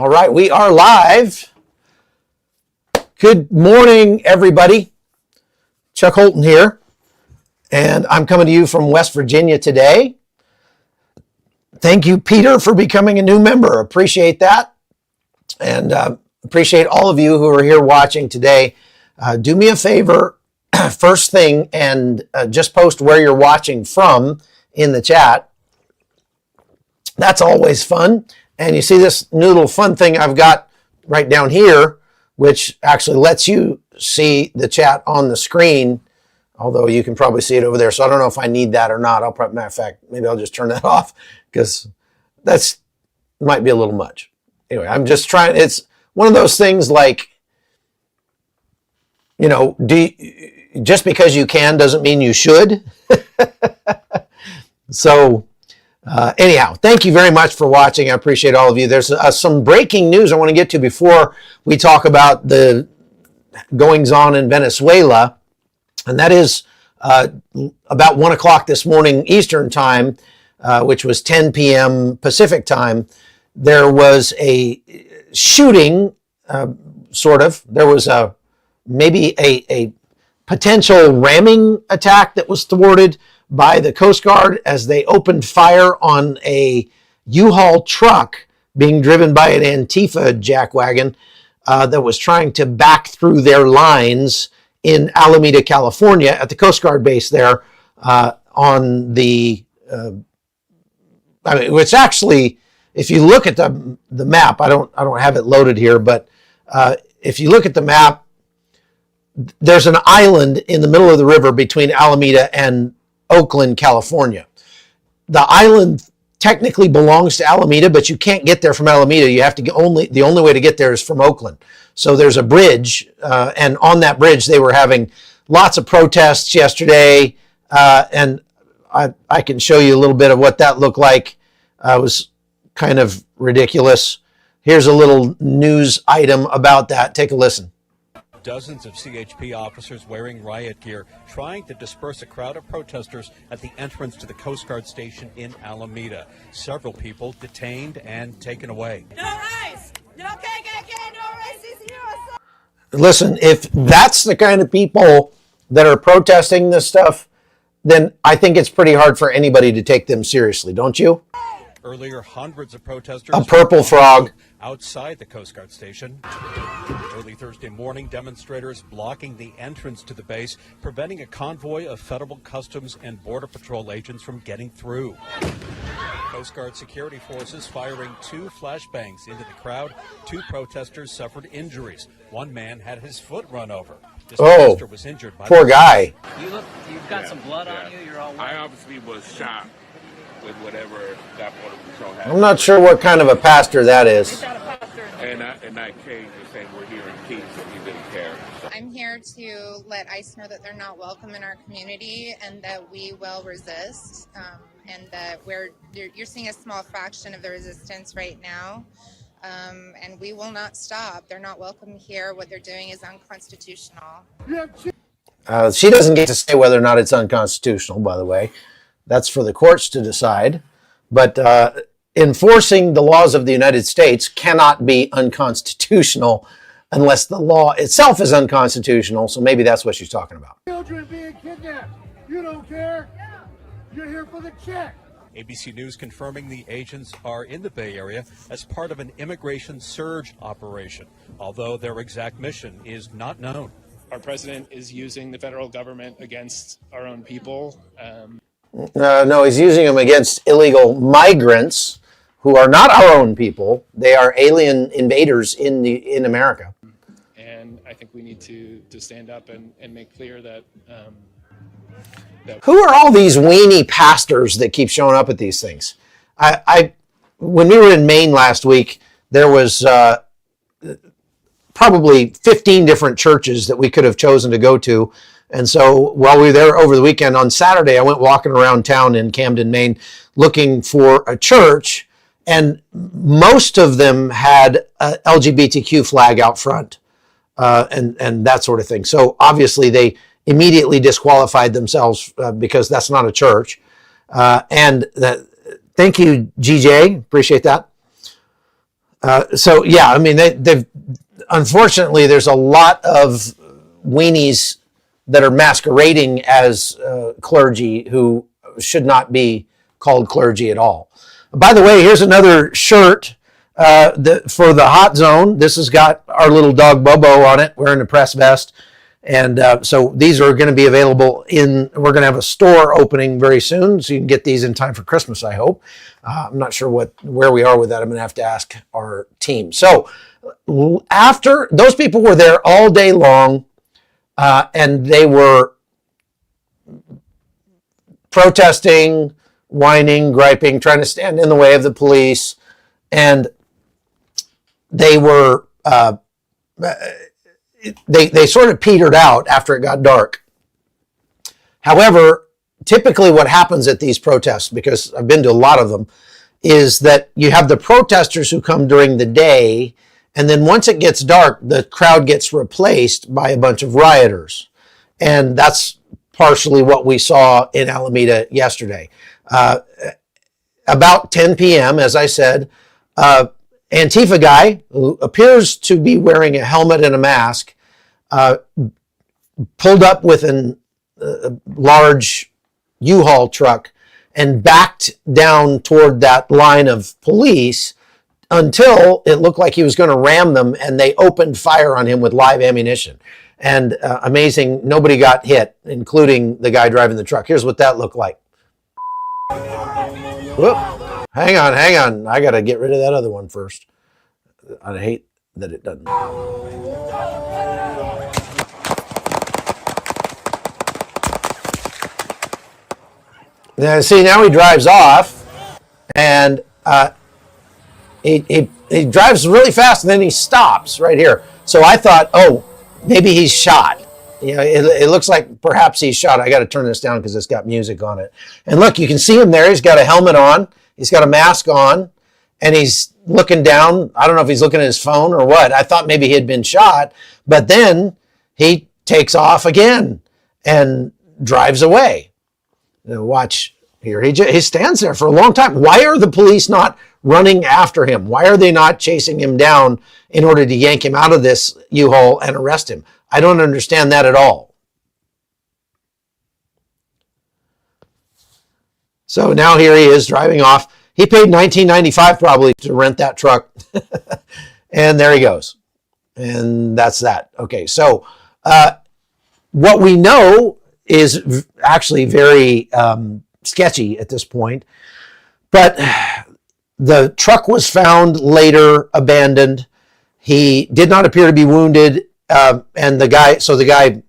All right, we are live. Good morning, everybody. Chuck Holton here, and I'm coming to you from West Virginia today. Thank you, Peter, for becoming a new member. Appreciate that, and appreciate all of you who are here watching today. Do me a favor, first thing, and just post where you're watching from in the chat. That's always fun. And you see this new little fun thing I've got right down here, which actually lets you see the chat on the screen, although you can probably see it over there. So I don't know if I need that or not. Matter of fact, maybe I'll just turn that off because that's might be a little much. Anyway, I'm just trying. It's one of those things like, you know, just because you can doesn't mean you should. So anyhow, thank you very much for watching. I appreciate all of you. There's some breaking news I want to get to before we talk about the goings-on in Venezuela, and that is about 1 o'clock this morning Eastern time, which was 10 p.m. Pacific time. There was a shooting, sort of. There was maybe a potential ramming attack that was thwarted by the Coast Guard as they opened fire on a U-Haul truck being driven by an Antifa jackwagon that was trying to back through their lines in Alameda, California, at the Coast Guard base there on the, it's actually, if you look at the map, I don't have it loaded here, but if you look at the map, there's an island in the middle of the river between Alameda and Oakland, California. The island technically belongs to Alameda, but you can't get there from Alameda. You have to the only way to get there is from Oakland. So there's a bridge, and on that bridge they were having lots of protests yesterday, and I can show you a little bit of what that looked like. It was kind of ridiculous. Here's a little news item about that. Take a listen. Dozens of CHP officers wearing riot gear trying to disperse a crowd of protesters at the entrance to the Coast Guard station in Alameda. Several people detained and taken away. No ICE! No KKK! No racist! Listen, if that's the kind of people that are protesting this stuff, then I think it's pretty hard for anybody to take them seriously, don't you? Earlier, hundreds of protesters a purple frog outside the Coast Guard station. Early Thursday morning, demonstrators blocking the entrance to the base, preventing a convoy of Federal Customs and Border Patrol agents from getting through. Coast Guard security forces firing 2 flashbangs into the crowd. 2 protesters suffered injuries. One man had his foot run over. This protester was injured by poor guy. You've got some blood on you. You're all I obviously was shot with whatever that Border Patrol had. I'm not sure what kind of a pastor that is. And that cage was saying we're here in peace, so he didn't care. I'm here to let ICE know that they're not welcome in our community and that we will resist, and that you're seeing a small fraction of the resistance right now, and we will not stop. They're not welcome here. What they're doing is unconstitutional. She doesn't get to say whether or not it's unconstitutional, by the way. That's for the courts to decide. But enforcing the laws of the United States cannot be unconstitutional unless the law itself is unconstitutional. So maybe that's what she's talking about. Children being kidnapped. You don't care. You're here for the check. ABC News confirming the agents are in the Bay Area as part of an immigration surge operation, although their exact mission is not known. Our president is using the federal government against our own people. No, he's using them against illegal migrants who are not our own people. They are alien invaders in America. And I think we need to stand up and make clear that... Who are all these weenie pastors that keep showing up at these things? When we were in Maine last week, there was probably 15 different churches that we could have chosen to go to. And so while we were there over the weekend, on Saturday, I went walking around town in Camden, Maine, looking for a church, and most of them had a LGBTQ flag out front, and that sort of thing. So obviously they immediately disqualified themselves because that's not a church. Thank you, GJ. Appreciate that. So yeah, I mean, they've unfortunately there's a lot of weenies that are masquerading as clergy who should not be called clergy at all. By the way, here's another shirt for the hot zone. This has got our little dog Bobo on it wearing a press vest. And so these are going to be available we're going to have a store opening very soon, so you can get these in time for Christmas, I hope. I'm not sure where we are with that. I'm going to have to ask our team. So after those people were there all day long, and they were protesting, whining, griping, trying to stand in the way of the police, and they were they sort of petered out after it got dark. However, typically what happens at these protests, because I've been to a lot of them, is that you have the protesters who come during the day, and then once it gets dark, the crowd gets replaced by a bunch of rioters. And that's partially what we saw in Alameda yesterday. About 10 p.m., as I said, Antifa guy, who appears to be wearing a helmet and a mask, pulled up with a large U-Haul truck and backed down toward that line of police until it looked like he was going to ram them, and they opened fire on him with live ammunition. And amazing, nobody got hit, including the guy driving the truck. Here's what that looked like. Whoop. Hang on. I got to get rid of that other one first. I hate that it doesn't. Now, see, now he drives off, and he drives really fast, and then he stops right here. So I thought, oh, maybe he's shot. You know, it looks like perhaps he's shot. I got to turn this down because it's got music on it. And look, you can see him there. He's got a helmet on. He's got a mask on, and he's looking down. I don't know if he's looking at his phone or what. I thought maybe he had been shot, but then he takes off again and drives away. Now watch here. He stands there for a long time. Why are the police not running after him? Why are they not chasing him down in order to yank him out of this U-Haul and arrest him? I don't understand that at all. So now here he is driving off. He paid $19.95 probably to rent that truck. And there he goes. And that's that. Okay, so what we know is actually very sketchy at this point. But the truck was found later abandoned. He did not appear to be wounded. And the guy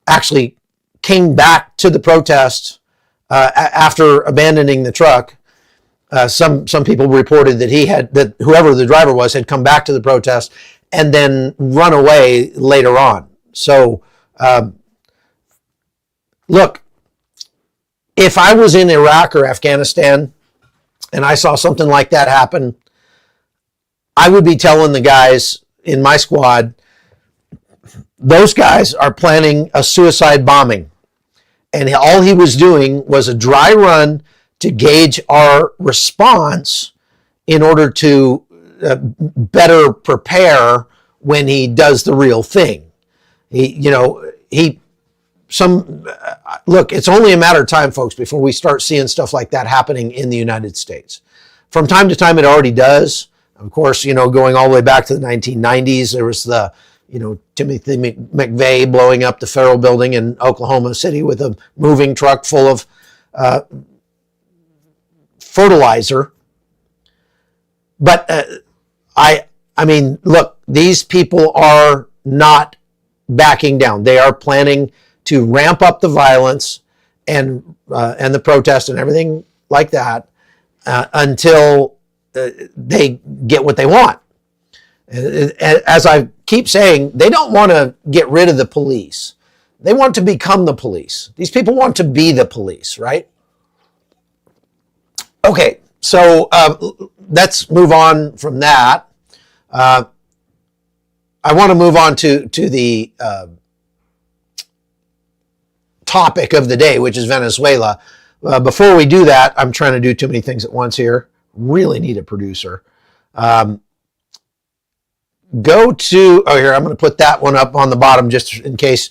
actually came back to the protest after abandoning the truck. Some people reported that whoever the driver was had come back to the protest and then run away later on. So, look, if I was in Iraq or Afghanistan and I saw something like that happen, I would be telling the guys in my squad, those guys are planning a suicide bombing. And all he was doing was a dry run to gauge our response in order to better prepare when he does the real thing. Look, it's only a matter of time, folks, before we start seeing stuff like that happening in the United States. From time to time, it already does. Of course, going all the way back to the 1990s, there was the Timothy McVeigh blowing up the Federal Building in Oklahoma City with a moving truck full of fertilizer. But I mean, look, these people are not backing down. They are planning to ramp up the violence and the protest and everything like that until they get what they want. As I keep saying, they don't want to get rid of the police. They want to become the police. These people want to be the police, right? Okay, so let's move on from that. I want to move on to the topic of the day, which is Venezuela. Before we do that, I'm trying to do too many things at once here. Really need a producer. go to, here, I'm going to put that one up on the bottom just in case.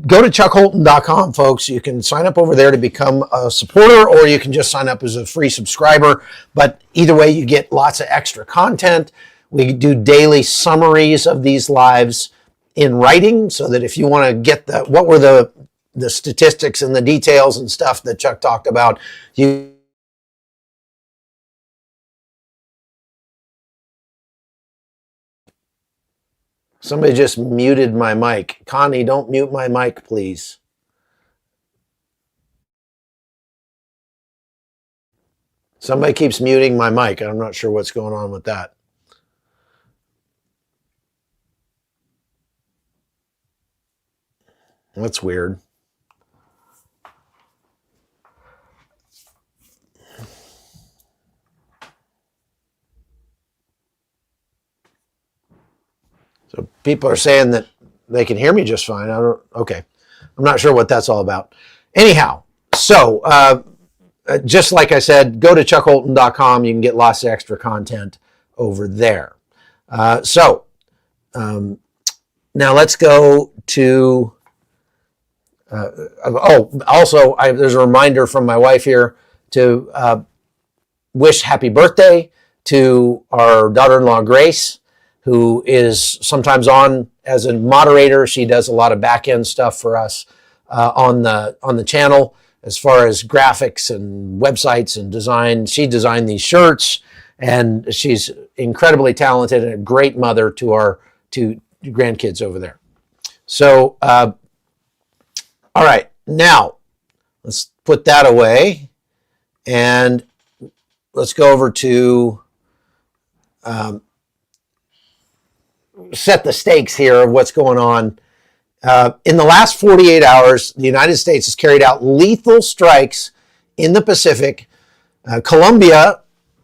Go to chuckholton.com, folks. You can sign up over there to become a supporter, or you can just sign up as a free subscriber. But either way, you get lots of extra content. We do daily summaries of these lives in writing, so that if you want to get what were the statistics and the details and stuff that Chuck talked about, somebody just muted my mic. Connie, don't mute my mic, please. Somebody keeps muting my mic. I'm not sure what's going on with that. That's weird. So people are saying that they can hear me just fine. Okay. I'm not sure what that's all about. Anyhow, so just like I said, go to chuckholton.com. You can get lots of extra content over there. Now let's go to, also there's a reminder from my wife here to wish happy birthday to our daughter-in-law, Grace, who is sometimes on as a moderator. She does a lot of back-end stuff for us on the channel as far as graphics and websites and design. She designed these shirts, and she's incredibly talented and a great mother to our two grandkids over there. So, all right, now let's put that away, and let's go over to set the stakes here of what's going on. In the last 48 hours, the United States has carried out lethal strikes in the Pacific. Colombia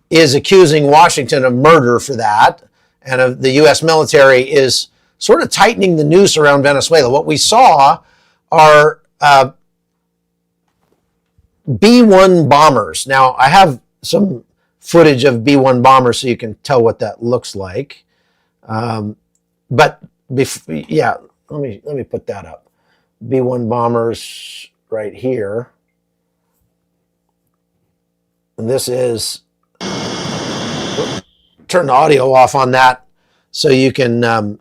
is accusing Washington of murder for that, and the U.S. military is sort of tightening the noose around Venezuela. What we saw are B-1 bombers. Now, I have some footage of B-1 bombers so you can tell what that looks like. But yeah, let me put that up. B-1 bombers right here. And this is, turn the audio off on that so you can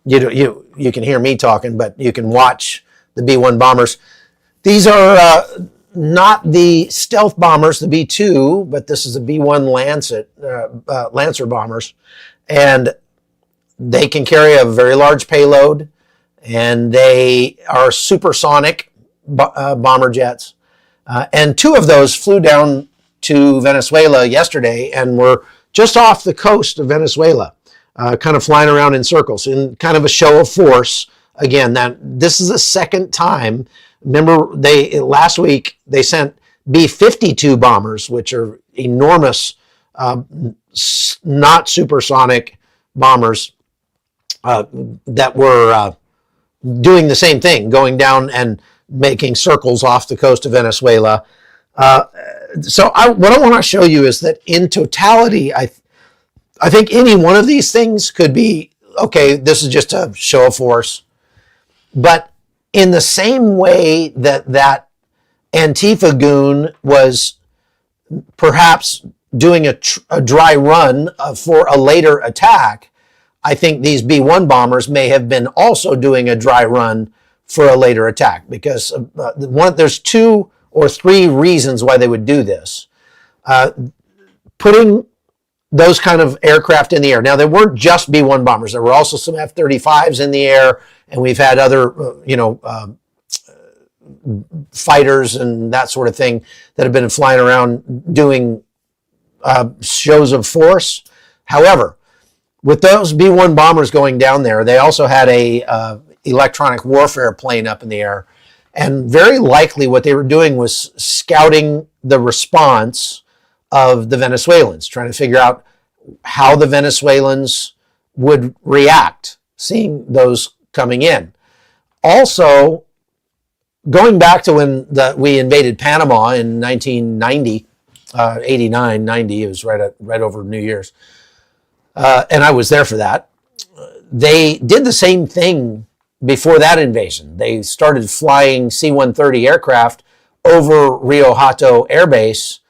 you can hear me talking, but you can watch the B-1 bombers. These are not the stealth bombers, the B-2, but this is the B-1 Lancer bombers, and they can carry a very large payload, and they are supersonic bomber jets. And two of those flew down to Venezuela yesterday and were just off the coast of Venezuela, kind of flying around in circles in kind of a show of force. Again, this is the second time. Remember, last week they sent B-52 bombers, which are enormous, not supersonic bombers, that were doing the same thing, going down and making circles off the coast of Venezuela. So what I want to show you is that in totality, I think any one of these things could be, okay, this is just a show of force. But in the same way that Antifa goon was perhaps doing a dry run for a later attack, I think these B-1 bombers may have been also doing a dry run for a later attack, because there's 2 or 3 reasons why they would do this. Putting those kind of aircraft in the air. Now, there weren't just B-1 bombers. There were also some F-35s in the air, and we've had other, fighters and that sort of thing that have been flying around doing shows of force. However, with those B-1 bombers going down there, they also had a electronic warfare plane up in the air. And very likely what they were doing was scouting the response of the Venezuelans, trying to figure out how the Venezuelans would react seeing those coming in. Also, going back to when we invaded Panama in 1990, 89, 90, it was right over New Year's. And I was there for that. they did the same thing before that invasion. They started flying C-130 aircraft over Rio Hato Air Base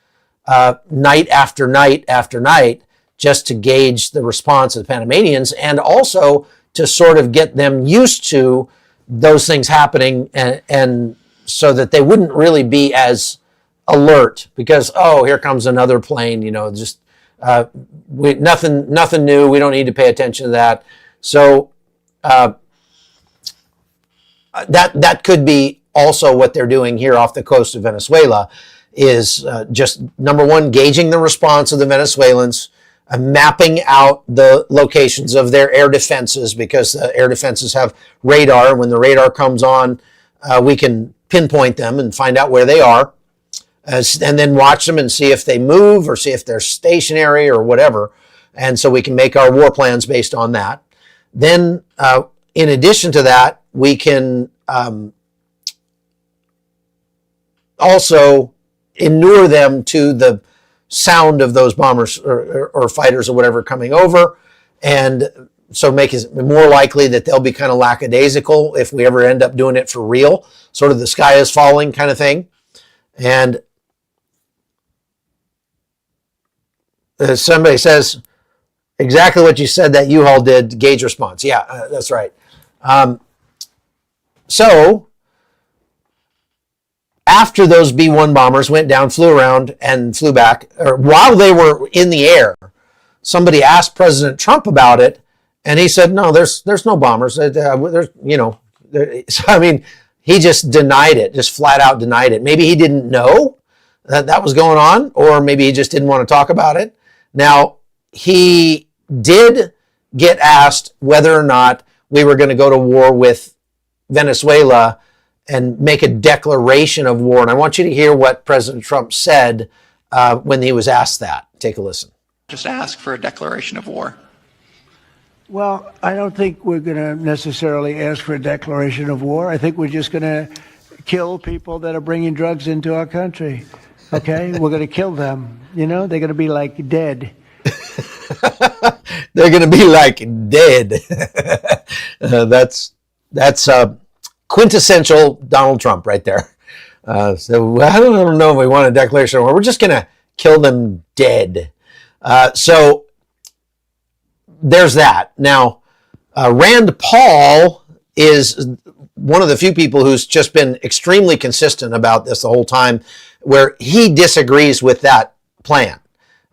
night after night after night, just to gauge the response of the Panamanians and also to sort of get them used to those things happening, and so that they wouldn't really be as alert because, oh, here comes another plane, just nothing new. We don't need to pay attention to that. So that could be also what they're doing here off the coast of Venezuela, is just, number one, gauging the response of the Venezuelans, mapping out the locations of their air defenses, because the air defenses have radar. When the radar comes on, we can pinpoint them and find out where they are, and then watch them and see if they move or see if they're stationary or whatever. And so we can make our war plans based on that. Then, in addition to that, we can also inure them to the sound of those bombers or fighters or whatever coming over, and so make it more likely that they'll be kind of lackadaisical if we ever end up doing it for real, sort of the sky is falling kind of thing. And somebody says, exactly what you said that U-Haul did, gauge response. Yeah, that's right. So after those B-1 bombers went down, flew around, and flew back, or while they were in the air, somebody asked President Trump about it, and he said, "No, there's no bombers. There's, so, I mean, he just denied it, just flat out denied it. Maybe he didn't know that was going on, or maybe he just didn't want to talk about it. Now, he did get asked whether or not we were going to go to war with Venezuela and make a declaration of war. And I want you to hear what President Trump said when he was asked that. Take a listen. Just ask for a declaration of war. Well, I don't think we're going to necessarily ask for a declaration of war. I think we're just going to kill people that are bringing drugs into our country. Okay? We're going to kill them. They're going to be like dead. They're going to be like dead. That's quintessential Donald Trump right there. So I don't know if we want a declaration of war. We're just going to kill them dead. So there's that. Now, Rand Paul is one of the few people who's just been extremely consistent about this the whole time, where he disagrees with that plan.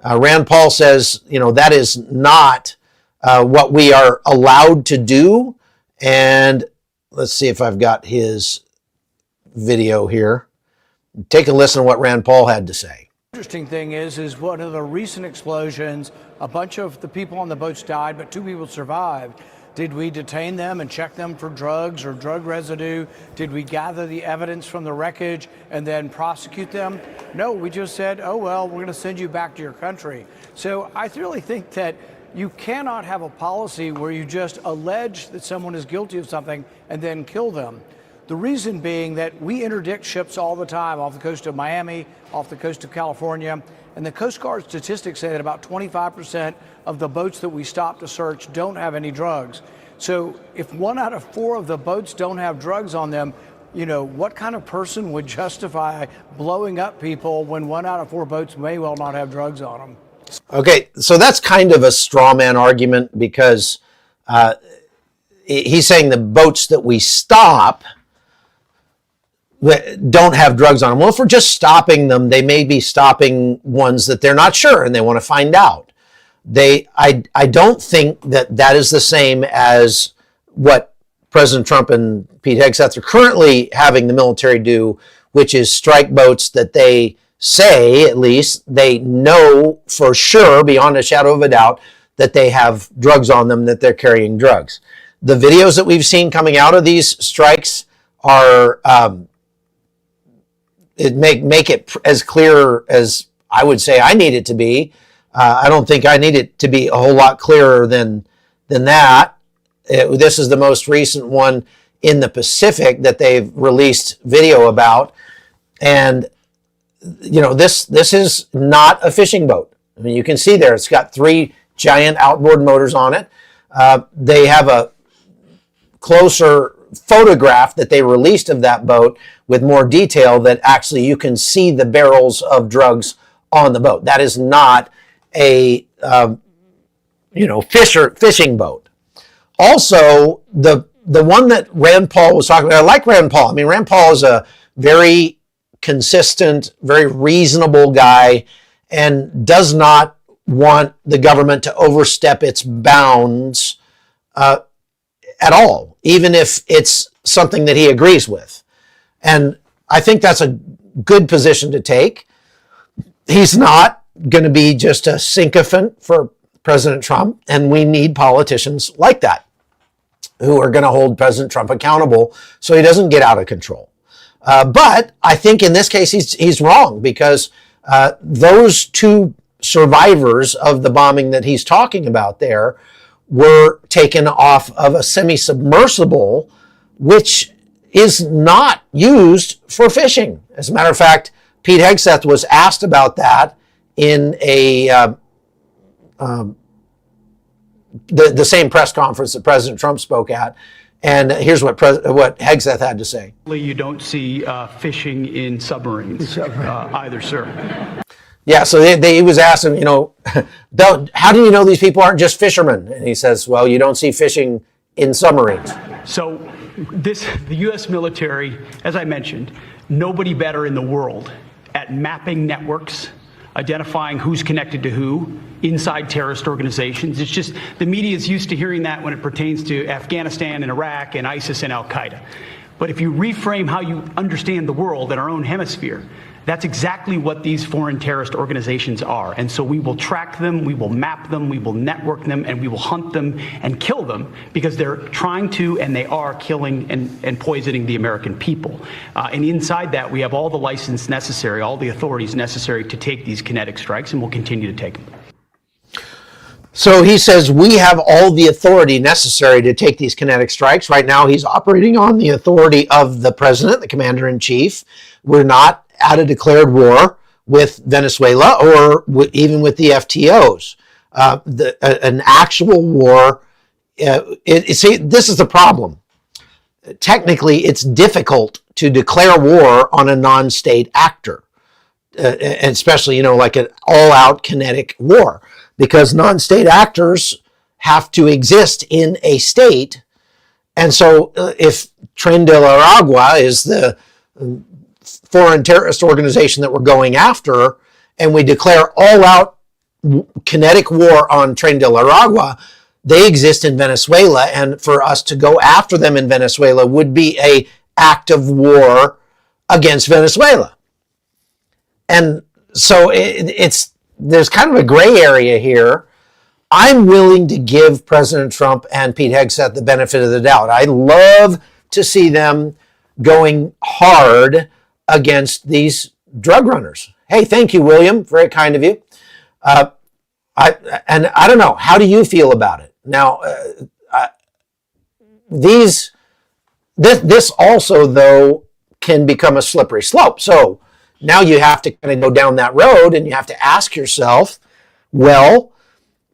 Rand Paul says, that is not what we are allowed to do. And let's see if I've got his video here. Take a listen to what Rand Paul had to say. Interesting thing is one of the recent explosions, a bunch of the people on the boats died, but 2 people survived. Did we detain them and check them for drugs or drug residue? Did we gather the evidence from the wreckage and then prosecute them? No, we just said, oh, well, we're going to send you back to your country. So I really think that you cannot have a policy where you just allege that someone is guilty of something and then kill them. The reason being that we interdict ships all the time off the coast of Miami, off the coast of California, and the Coast Guard statistics say that about 25% of the boats that we stop to search don't have any drugs. So if 1 out of 4 of the boats don't have drugs on them, what kind of person would justify blowing up people when 1 out of 4 boats may well not have drugs on them? Okay, so that's kind of a straw man argument, because he's saying the boats that we stop don't have drugs on them. Well, if we're just stopping them, they may be stopping ones that they're not sure and they want to find out. I don't think that is the same as what President Trump and Pete Hegseth are currently having the military do, which is strike boats that they say, at least, they know for sure, beyond a shadow of a doubt, that they have drugs on them, that they're carrying drugs. The videos that we've seen coming out of these strikes are make it as clear as I would say I need it to be. I don't think I need it to be a whole lot clearer than that. This is the most recent one in the Pacific that they've released video about, and this is not a fishing boat. I mean, you can see there it's got 3 giant outboard motors on it. They have a closer photograph that they released of that boat with more detail that actually you can see the barrels of drugs on the boat. That is not a fishing boat. Also, the one that Rand Paul was talking about, I like Rand Paul. I mean, Rand Paul is a very consistent, very reasonable guy and does not want the government to overstep its bounds at all, even if it's something that he agrees with. And I think that's a good position to take. He's not going to be just a sycophant for President Trump, and we need politicians like that who are going to hold President Trump accountable so he doesn't get out of control. But I think in this case he's wrong, because those two survivors of the bombing that he's talking about there were taken off of a semi-submersible, which is not used for fishing. As a matter of fact, Pete Hegseth was asked about that in the same press conference that President Trump spoke at. And here's what Hegseth had to say. You don't see fishing in submarines either, sir. Yeah, so he was asking, how do you know these people aren't just fishermen? And he says, well, you don't see fishing in submarines. So the U.S. military, as I mentioned, nobody better in the world at mapping networks, identifying who's connected to who inside terrorist organizations. It's just the media is used to hearing that when it pertains to Afghanistan and Iraq and ISIS and Al-Qaeda. But if you reframe how you understand the world in our own hemisphere, that's exactly what these foreign terrorist organizations are. And so we will track them, we will map them, we will network them, and we will hunt them and kill them because they're trying to and they are killing and poisoning the American people. And inside that, we have all the license necessary, all the authorities necessary to take these kinetic strikes, and we'll continue to take them. So he says we have all the authority necessary to take these kinetic strikes. Right now, he's operating on the authority of the president, the commander-in-chief. We're not at a declared war with Venezuela or even with the FTOs. An actual war, see, this is the problem. Technically, it's difficult to declare war on a non-state actor, and especially, like an all-out kinetic war, because non-state actors have to exist in a state. And so if Tren de Aragua is the foreign terrorist organization that we're going after, and we declare all-out kinetic war on Tren de Aragua, they exist in Venezuela, and for us to go after them in Venezuela would be an act of war against Venezuela. And so there's kind of a gray area here. I'm willing to give President Trump and Pete Hegseth the benefit of the doubt. I love to see them going hard against these drug runners. Hey, thank you, William. Very kind of you. I don't know. How do you feel about it? Now, this also, though, can become a slippery slope. So now you have to kind of go down that road, and you have to ask yourself, well,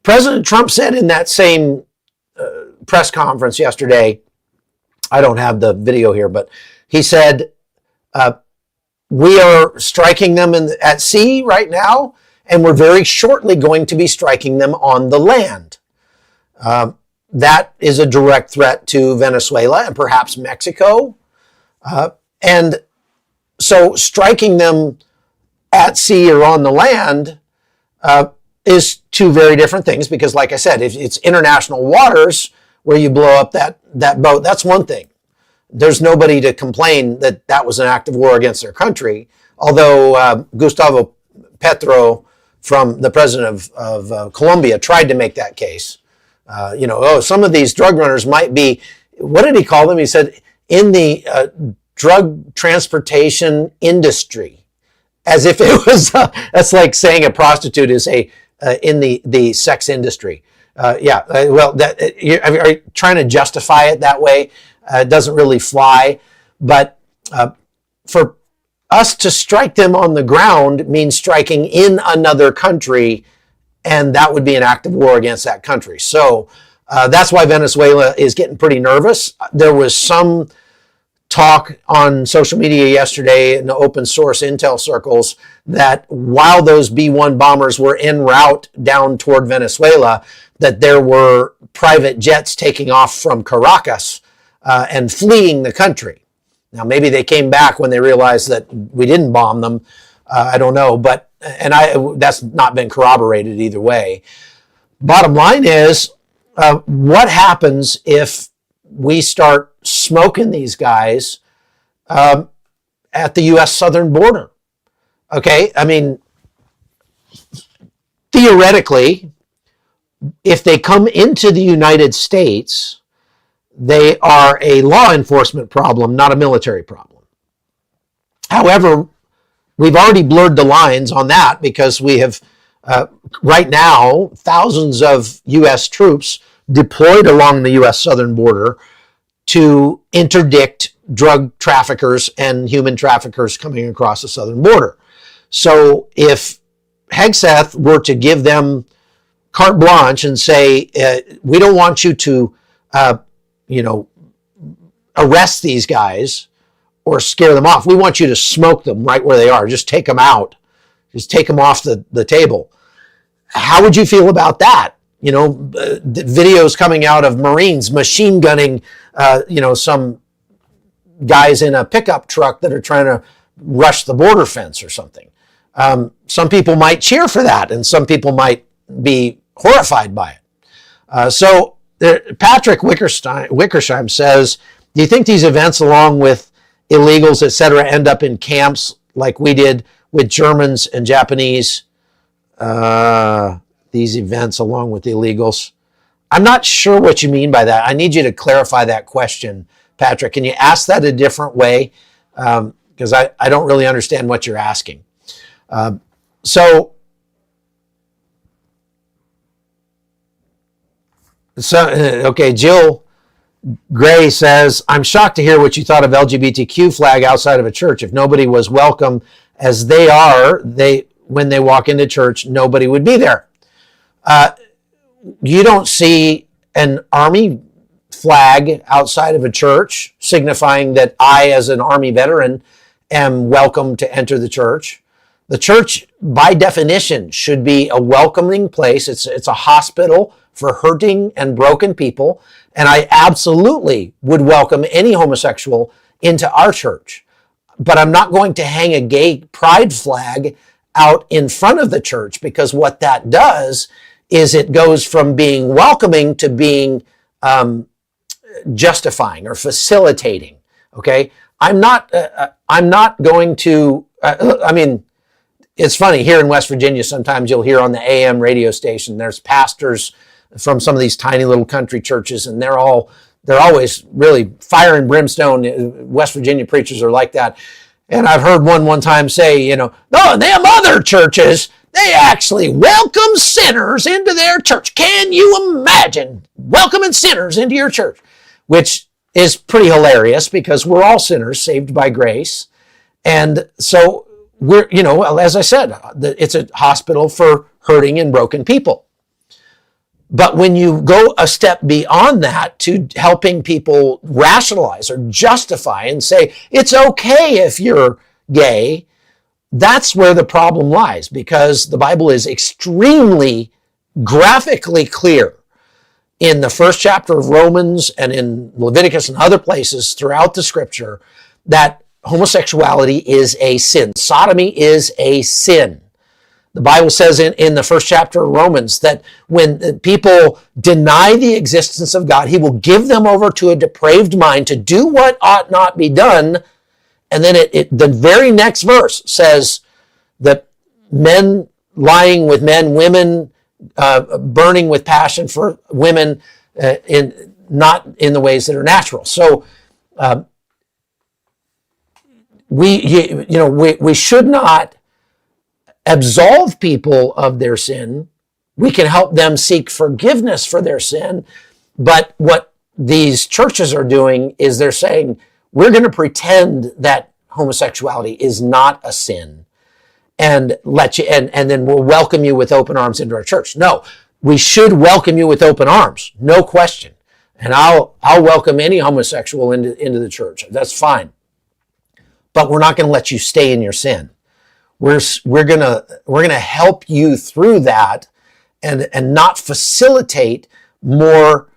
President Trump said in that same press conference yesterday, I don't have the video here, but he said, we are striking them at sea right now, and we're very shortly going to be striking them on the land. That is a direct threat to Venezuela and perhaps Mexico. And so striking them at sea or on the land is two very different things, because like I said, if it's international waters where you blow up that boat, that's one thing. There's nobody to complain that that was an act of war against their country, although Gustavo Petro, from the president of Colombia, tried to make that case. Some of these drug runners might be, what did he call them? He said, in the drug transportation industry, as if it was, that's like saying a prostitute is in the sex industry. Are you trying to justify it that way? It doesn't really fly. But for us to strike them on the ground means striking in another country, and that would be an act of war against that country. So That's why Venezuela is getting pretty nervous. There was some talk on social media yesterday in the open source intel circles that while those B-1 bombers were en route down toward Venezuela, that there were private jets taking off from Caracas and fleeing the country. Now, maybe they came back when they realized that we didn't bomb them. I don't know, but that's not been corroborated either way. Bottom line is, what happens if we start smoking these guys at the U.S. southern border? Okay, I mean, theoretically, if they come into the United States, they are a law enforcement problem, not a military problem. However, we've already blurred the lines on that because we have, right now, thousands of U.S. troops deployed along the U.S. southern border to interdict drug traffickers and human traffickers coming across the southern border. So if Hegseth were to give them carte blanche and say, we don't want you to, arrest these guys or scare them off. We want you to smoke them right where they are. Just take them out. Just take them off the table. How would you feel about that? Videos coming out of Marines machine gunning, some guys in a pickup truck that are trying to rush the border fence or something. Some people might cheer for that, and some people might be horrified by it. So Patrick Wickersheim says, do you think these events, along with illegals, etc., end up in camps like we did with Germans and Japanese? These events along with illegals. I'm not sure what you mean by that. I need you to clarify that question, Patrick. Can you ask that a different way? Because I don't really understand what you're asking. Okay, Jill Gray says, I'm shocked to hear what you thought of LGBTQ flag outside of a church. If nobody was welcome as they are, when they walk into church, nobody would be there. You don't see an army flag outside of a church signifying that I, as an army veteran, am welcome to enter the church. The church, by definition, should be a welcoming place. It's a hospital for hurting and broken people, and I absolutely would welcome any homosexual into our church. But I'm not going to hang a gay pride flag out in front of the church, because what that does is it goes from being welcoming to being justifying or facilitating. Okay, I'm not going to. It's funny here in West Virginia. Sometimes you'll hear on the AM radio station there's pastors from some of these tiny little country churches, and they're always really fire and brimstone. West Virginia preachers are like that. And I've heard one time say, no, them other churches, they actually welcome sinners into their church. Can you imagine welcoming sinners into your church? Which is pretty hilarious, because we're all sinners saved by grace. And so we're, as I said, it's a hospital for hurting and broken people. But when you go a step beyond that to helping people rationalize or justify and say, it's okay if you're gay, that's where the problem lies, because the Bible is extremely graphically clear in the first chapter of Romans and in Leviticus and other places throughout the scripture that homosexuality is a sin. Sodomy is a sin. The Bible says in the first chapter of Romans that when people deny the existence of God, he will give them over to a depraved mind to do what ought not be done. And then the very next verse says that men lying with men, women burning with passion for women, not in the ways that are natural. So we should not absolve people of their sin. We can help them seek forgiveness for their sin. But what these churches are doing is they're saying, we're going to pretend that homosexuality is not a sin and let you, and then we'll welcome you with open arms into our church. No, we should welcome you with open arms, no question. And I'll welcome any homosexual into the church. That's fine. But we're not going to let you stay in your sin. We're gonna help you through that and not facilitate more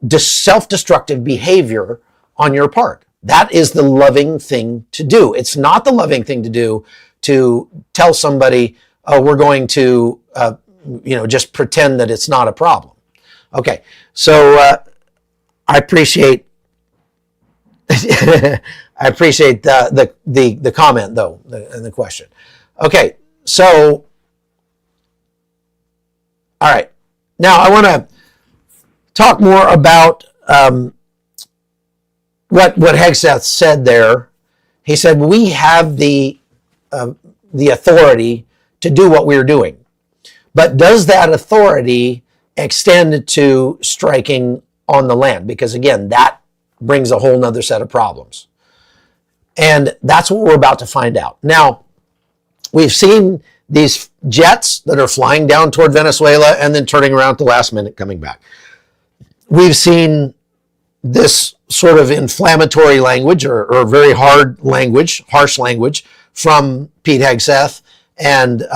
self-destructive behavior on your part. That is the loving thing to do. It's not the loving thing to do to tell somebody, oh, we're going to, just pretend that it's not a problem. Okay, so I appreciate the comment though, and the question. Okay, so all right, now I want to talk more about what Hegseth said there. He said we have the authority to do what we're doing, but does that authority extend to striking on the land? Because again, that brings a whole nother set of problems, and that's what we're about to find out. Now, we've seen these jets that are flying down toward Venezuela and then turning around at the last minute coming back. We've seen this sort of inflammatory language or very hard language, harsh language from Pete Hegseth and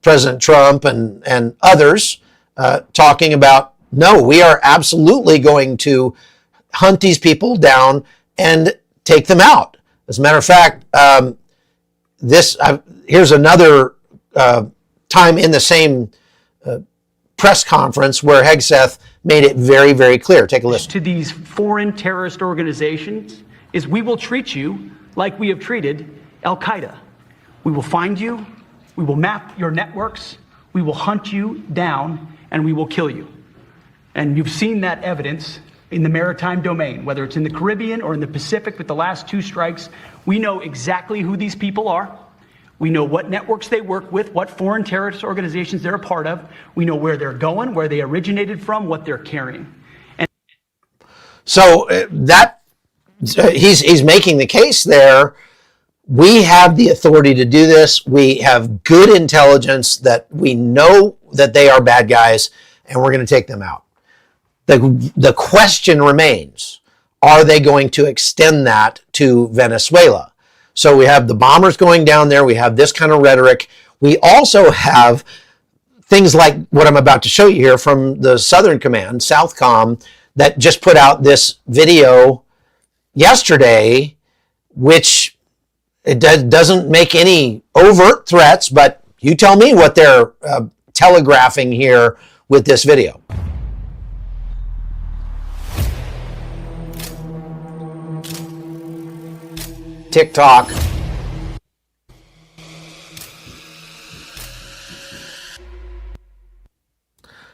President Trump and others talking about, no, we are absolutely going to hunt these people down and take them out. As a matter of fact, here's another time in the same press conference where Hegseth made it very, very clear. Take a listen. To these foreign terrorist organizations is we will treat you like we have treated Al-Qaeda. We will find you, we will map your networks, we will hunt you down, and we will kill you. And you've seen that evidence in the maritime domain, whether it's in the Caribbean or in the Pacific with the last 2 strikes. We know exactly who these people are. We know what networks they work with, what foreign terrorist organizations they're a part of. We know where they're going, where they originated from, what they're carrying. And so he's making the case there. We have the authority to do this. We have good intelligence that we know that they are bad guys, and we're going to take them out. The question remains, are they going to extend that to Venezuela? So we have the bombers going down there. We have this kind of rhetoric. We also have things like what I'm about to show you here from the Southern Command, Southcom, that just put out this video yesterday, which it doesn't make any overt threats, but you tell me what they're telegraphing here with this video. TikTok.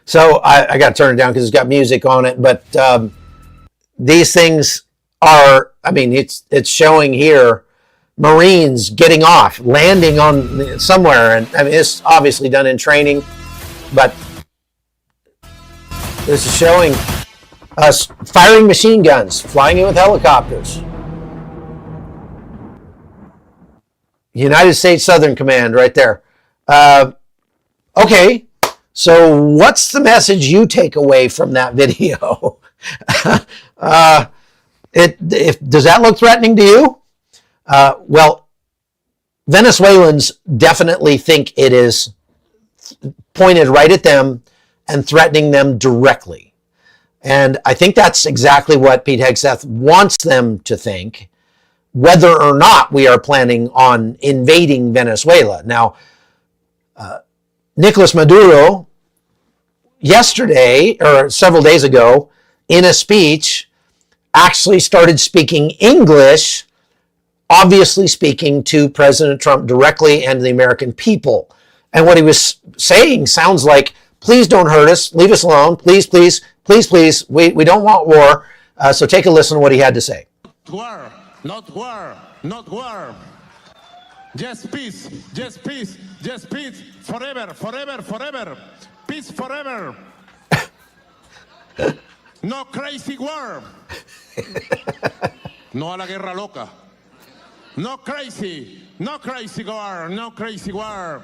So I got to turn it down because it's got music on it. But these things are, it's showing here Marines getting off, landing on somewhere. And it's obviously done in training. But this is showing us firing machine guns, flying in with helicopters. United States Southern Command right there. Okay, so what's the message you take away from that video? Does that look threatening to you? Well, Venezuelans definitely think it is pointed right at them and threatening them directly. And I think that's exactly what Pete Hegseth wants them to think, whether or not we are planning on invading Venezuela. Now, Nicolas Maduro, yesterday, or several days ago, in a speech, actually started speaking English, obviously speaking to President Trump directly and the American people. And what he was saying sounds like, please don't hurt us, leave us alone, please, please, please, please, we don't want war. So take a listen to what he had to say. War. Not war, not war. Just peace, just peace, just peace. Forever, forever, forever. Peace forever. No crazy war. No a la guerra loca. No crazy war, no crazy war.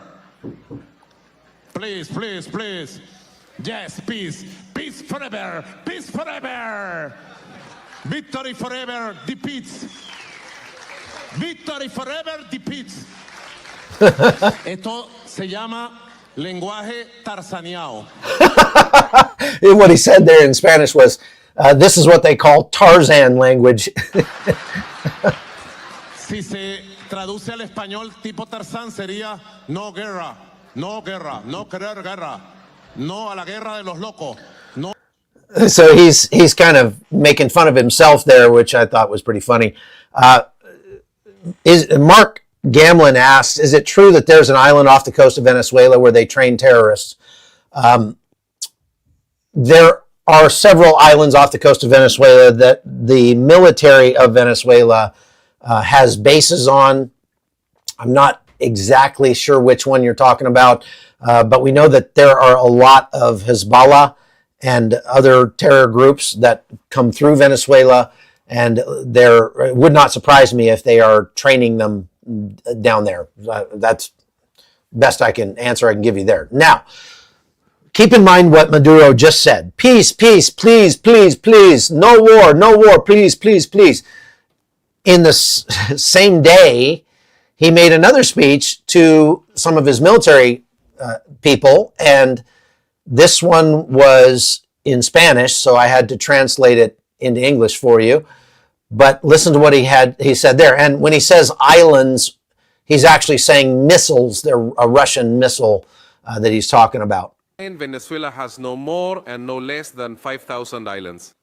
Please, please, please. Yes, peace. Peace forever. Peace forever. Victory forever defeats. Victory forever defeats. Esto se llama lenguaje tarzaneado. What he said there in Spanish was, this is what they call Tarzan language. Si se traduce al español tipo Tarzán sería no guerra, no guerra, no querer guerra, no a la guerra de los locos. No. So he's kind of making fun of himself there, which I thought was pretty funny. Mark Gamlin asks, is it true that there's an island off the coast of Venezuela where they train terrorists? There are several islands off the coast of Venezuela that the military of Venezuela has bases on. I'm not exactly sure which one you're talking about, but we know that there are a lot of Hezbollah and other terror groups that come through Venezuela, and it would not surprise me if they are training them down there. That's best I can give you there. Now, keep in mind what Maduro just said. Peace, peace, please, please, please. No war, please, please, please. In the same day, he made another speech to some of his military people, and this one was in Spanish, so I had to translate it into English for you. But listen to what he said there. And when he says islands, he's actually saying missiles. They're a Russian missile that he's talking about. Venezuela has no more and no less than 5,000 islands.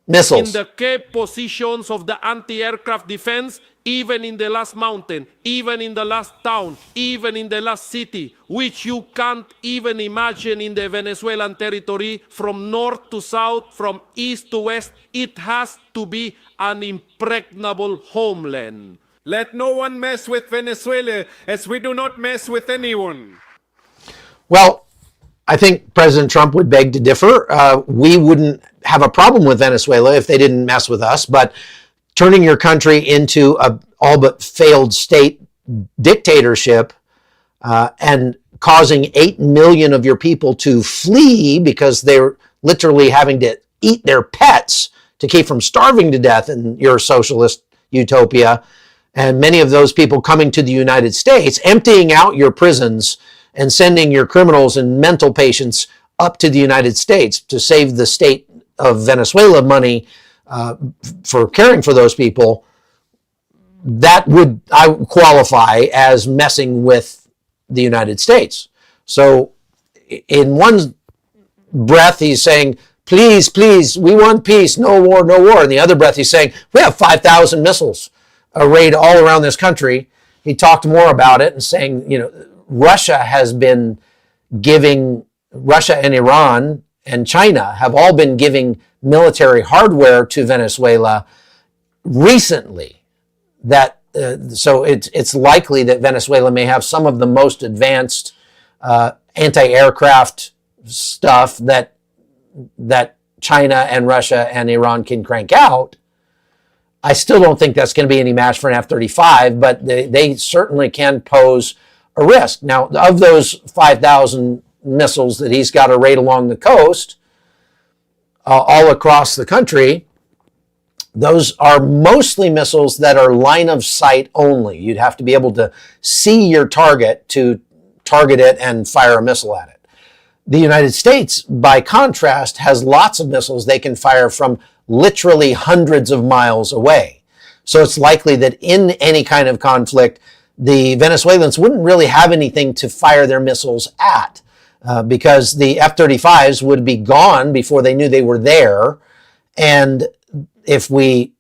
Missiles. In the Cape positions of the anti-aircraft defense, even in the last mountain, even in the last town, even in the last city, which you can't even imagine in the Venezuelan territory, from north to south, from east to west, it has to be an impregnable homeland. Let no one mess with Venezuela, as we do not mess with anyone. Well, I think President Trump would beg to differ. We wouldn't have a problem with Venezuela if they didn't mess with us, but turning your country into a all but failed state dictatorship and causing 8 million of your people to flee because they're literally having to eat their pets to keep from starving to death in your socialist utopia, and many of those people coming to the United States, emptying out your prisons and sending your criminals and mental patients up to the United States to save the state of Venezuela money for caring for those people, that would I qualify as messing with the United States. So in one breath, he's saying, please, please, we want peace, no war, no war. In the other breath, he's saying, we have 5,000 missiles arrayed all around this country. He talked more about it and saying, Russia and Iran and China have all been giving military hardware to Venezuela recently. So it's likely that Venezuela may have some of the most advanced anti-aircraft stuff that China and Russia and Iran can crank out. I still don't think that's going to be any match for an F-35, but they certainly can pose a risk. Now, of those 5,000 missiles that he's got arrayed along the coast, all across the country, those are mostly missiles that are line of sight only. You'd have to be able to see your target to target it and fire a missile at it. The United States, by contrast, has lots of missiles they can fire from literally hundreds of miles away. So it's likely that in any kind of conflict, the Venezuelans wouldn't really have anything to fire their missiles at because the F-35s would be gone before they knew they were there. And the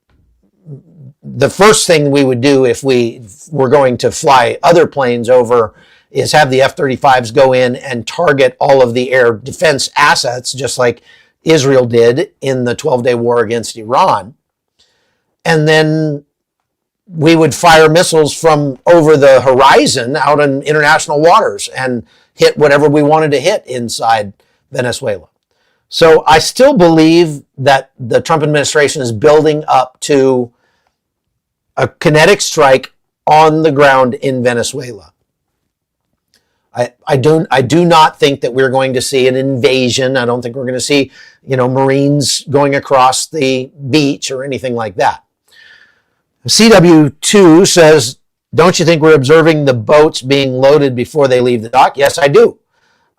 first thing we would do if we were going to fly other planes over is have the F-35s go in and target all of the air defense assets, just like Israel did in the 12-day war against Iran. And then we would fire missiles from over the horizon out in international waters and hit whatever we wanted to hit inside Venezuela. So I still believe that the Trump administration is building up to a kinetic strike on the ground in Venezuela. I do not think that we're going to see an invasion. I don't think we're going to see, Marines going across the beach or anything like that. CW2 says, don't you think we're observing the boats being loaded before they leave the dock? Yes, I do.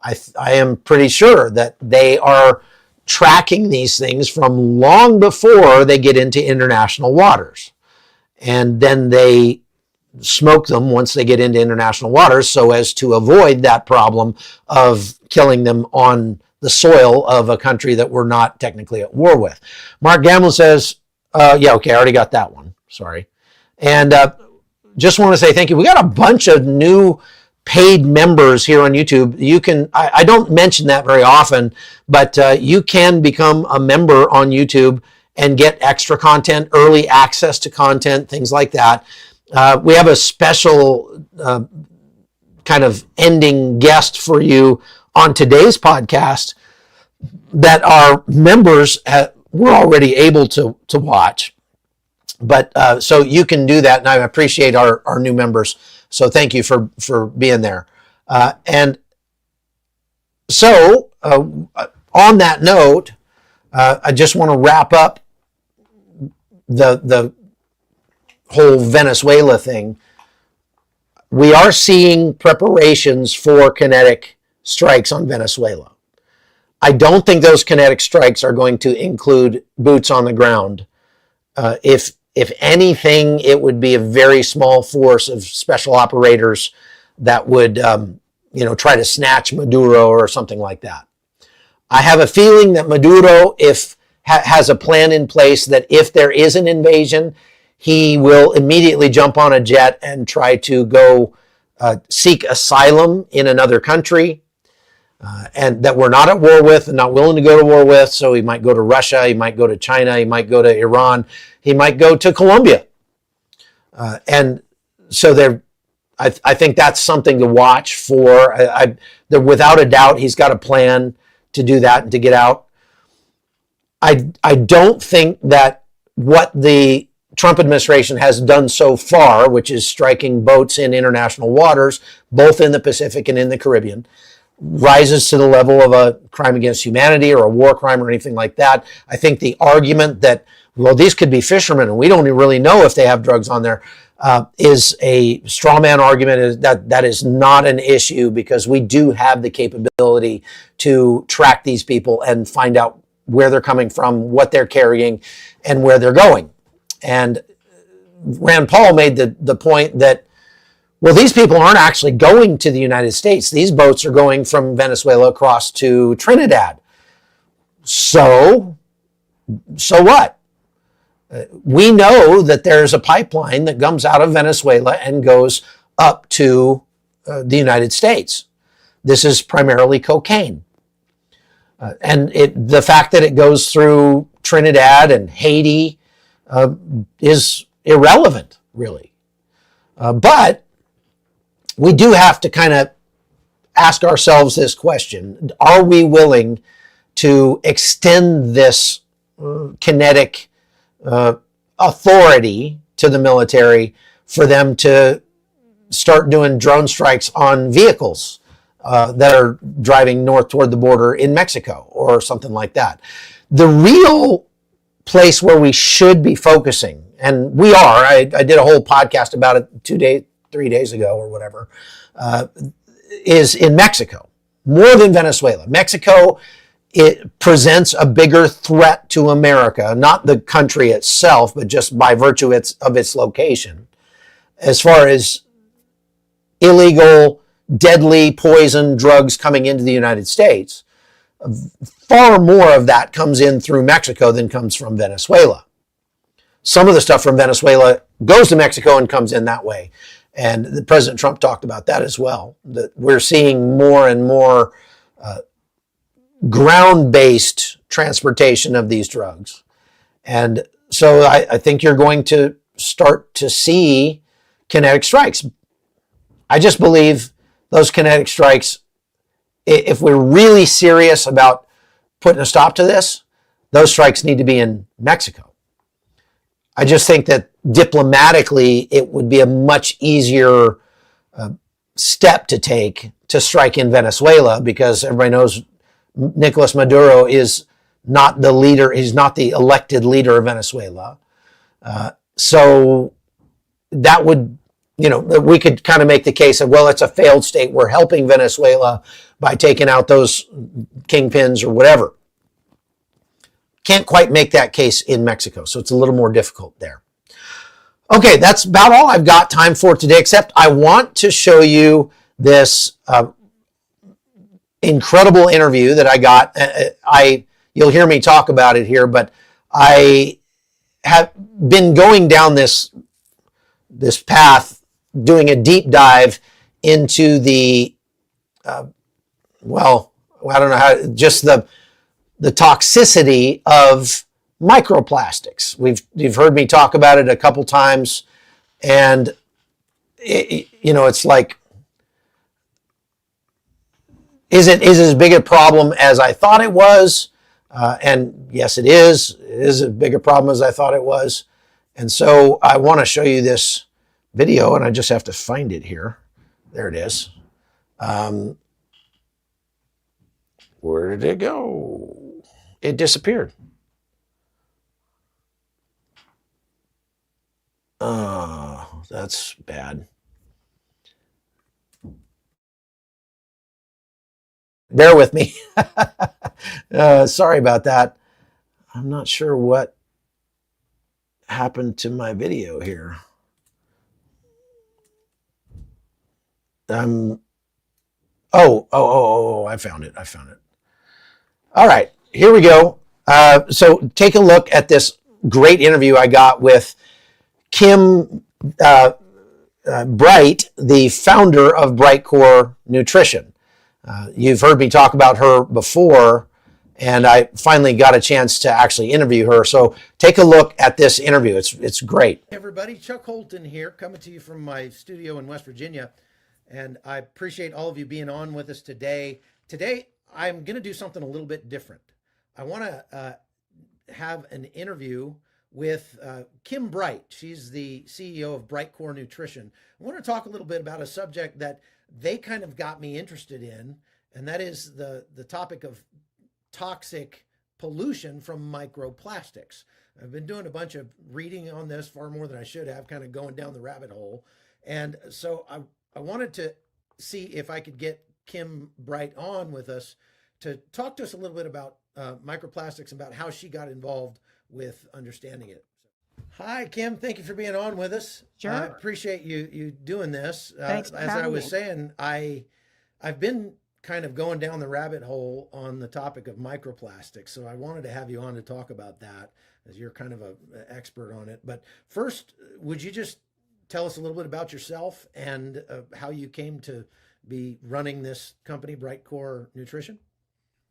I am pretty sure that they are tracking these things from long before they get into international waters. And then they smoke them once they get into international waters so as to avoid that problem of killing them on the soil of a country that we're not technically at war with. Mark Gamble says, yeah, okay, I already got that one. Sorry. And just want to say thank you. We got a bunch of new paid members here on YouTube. You can, I don't mention that very often, but you can become a member on YouTube and get extra content, early access to content, things like that. We have a special kind of ending guest for you on today's podcast that our members were already able to watch. But so you can do that, and I appreciate our new members. So thank you for being there. And so on that note, I just want to wrap up the whole Venezuela thing. We are seeing preparations for kinetic strikes on Venezuela. I don't think those kinetic strikes are going to include boots on the ground. If anything, it would be a very small force of special operators that would, try to snatch Maduro or something like that. I have a feeling that Maduro, has a plan in place that if there is an invasion, he will immediately jump on a jet and try to go seek asylum in another country, and that we're not at war with and not willing to go to war with. So he might go to Russia, he might go to China, he might go to Iran, he might go to Colombia. And so I think that's something to watch for. Without a doubt, he's got a plan to do that and to get out. I don't think that what the Trump administration has done so far, which is striking boats in international waters, both in the Pacific and in the Caribbean, rises to the level of a crime against humanity or a war crime or anything like that. I think the argument that, well, these could be fishermen and we don't really know if they have drugs on there, is a straw man argument. That is not an issue, because we do have the capability to track these people and find out where they're coming from, what they're carrying, and where they're going. And Rand Paul made the point that, well, these people aren't actually going to the United States. These boats are going from Venezuela across to Trinidad. So what? We know that there's a pipeline that comes out of Venezuela and goes up to the United States. This is primarily cocaine. And the fact that it goes through Trinidad and Haiti is irrelevant, really. But we do have to kind of ask ourselves this question. Are we willing to extend this kinetic authority to the military for them to start doing drone strikes on vehicles that are driving north toward the border in Mexico or something like that? The real place where we should be focusing, and we are, I did a whole podcast about it 3 days ago or whatever, is in Mexico, more than Venezuela. Mexico, it presents a bigger threat to America, not the country itself, but just by virtue of its location, as far as illegal, deadly poison drugs coming into the United States. Far more of that comes in through Mexico than comes from Venezuela. Some of the stuff from Venezuela goes to Mexico and comes in that way. And President Trump talked about that as well, that we're seeing more and more ground-based transportation of these drugs. And so I think you're going to start to see kinetic strikes. I just believe those kinetic strikes, if we're really serious about putting a stop to this, those strikes need to be in Mexico. I just think that diplomatically, it would be a much easier step to take to strike in Venezuela, because everybody knows Nicolas Maduro is not the leader. He's not the elected leader of Venezuela. So that would, we could kind of make the case of, well, it's a failed state. We're helping Venezuela by taking out those kingpins or whatever. Can't quite make that case in Mexico, so it's a little more difficult there. Okay, that's about all I've got time for today, except I want to show you this incredible interview that I got. You'll hear me talk about it here, but I have been going down this path, doing a deep dive into the, I don't know how, just the toxicity of microplastics. You've heard me talk about it a couple times, and it's like, is it as big a problem as I thought it was? And yes, it is. It is a bigger problem as I thought it was. And so I want to show you this video, and I just have to find it here. There it is. Where did it go? It disappeared. Oh, that's bad. Bear with me. Sorry about that. I'm not sure what happened to my video here. I found it. All right, here we go. So take a look at this great interview I got with Kim Bright, the founder of Brightcore Nutrition. You've heard me talk about her before, and I finally got a chance to actually interview her. So take a look at this interview. It's great. Hey everybody, Chuck Holton here, coming to you from my studio in West Virginia. And I appreciate all of you being on with us today. Today, I'm going to do something a little bit different. I want to have an interview with Kim Bright. She's the CEO of Brightcore Nutrition. I want to talk a little bit about a subject that they kind of got me interested in, and that is the topic of toxic pollution from microplastics. I've been doing a bunch of reading on this, far more than I should have, kind of going down the rabbit hole. And so I wanted to see if I could get Kim Bright on with us to talk to us a little bit about microplastics and about how she got involved with understanding it. Hi, Kim. Thank you for being on with us. Sure. I appreciate you doing this. Thanks for as I having was me. saying, I've been kind of going down the rabbit hole on the topic of microplastics, so I wanted to have you on to talk about that, as you're kind of an expert on it. But first, would you just tell us a little bit about yourself and how you came to be running this company, Brightcore Nutrition?